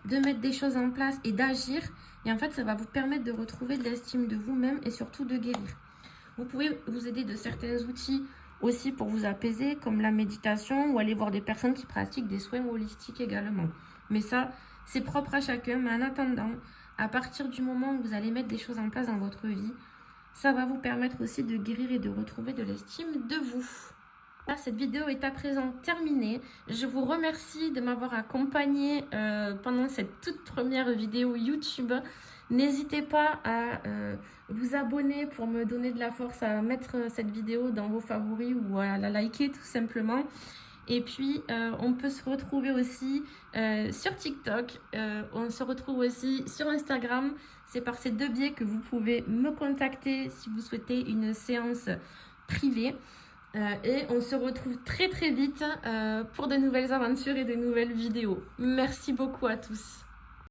S1: de mettre des choses en place et d'agir. Et en fait, ça va vous permettre de retrouver de l'estime de vous-même et surtout de guérir. Vous pouvez vous aider de certains outils aussi pour vous apaiser, comme la méditation ou aller voir des personnes qui pratiquent des soins holistiques également. Mais ça, c'est propre à chacun. Mais en attendant, à partir du moment où vous allez mettre des choses en place dans votre vie, ça va vous permettre aussi de guérir et de retrouver de l'estime de vous. Là, cette vidéo est à présent terminée. Je vous remercie de m'avoir accompagné pendant cette toute première vidéo YouTube. N'hésitez pas à vous abonner pour me donner de la force, à mettre cette vidéo dans vos favoris ou à la liker tout simplement. Et puis, on peut se retrouver aussi sur TikTok. On se retrouve aussi sur Instagram. C'est par ces deux biais que vous pouvez me contacter si vous souhaitez une séance privée. Et on se retrouve très très vite pour de nouvelles aventures et de nouvelles vidéos. Merci beaucoup à tous.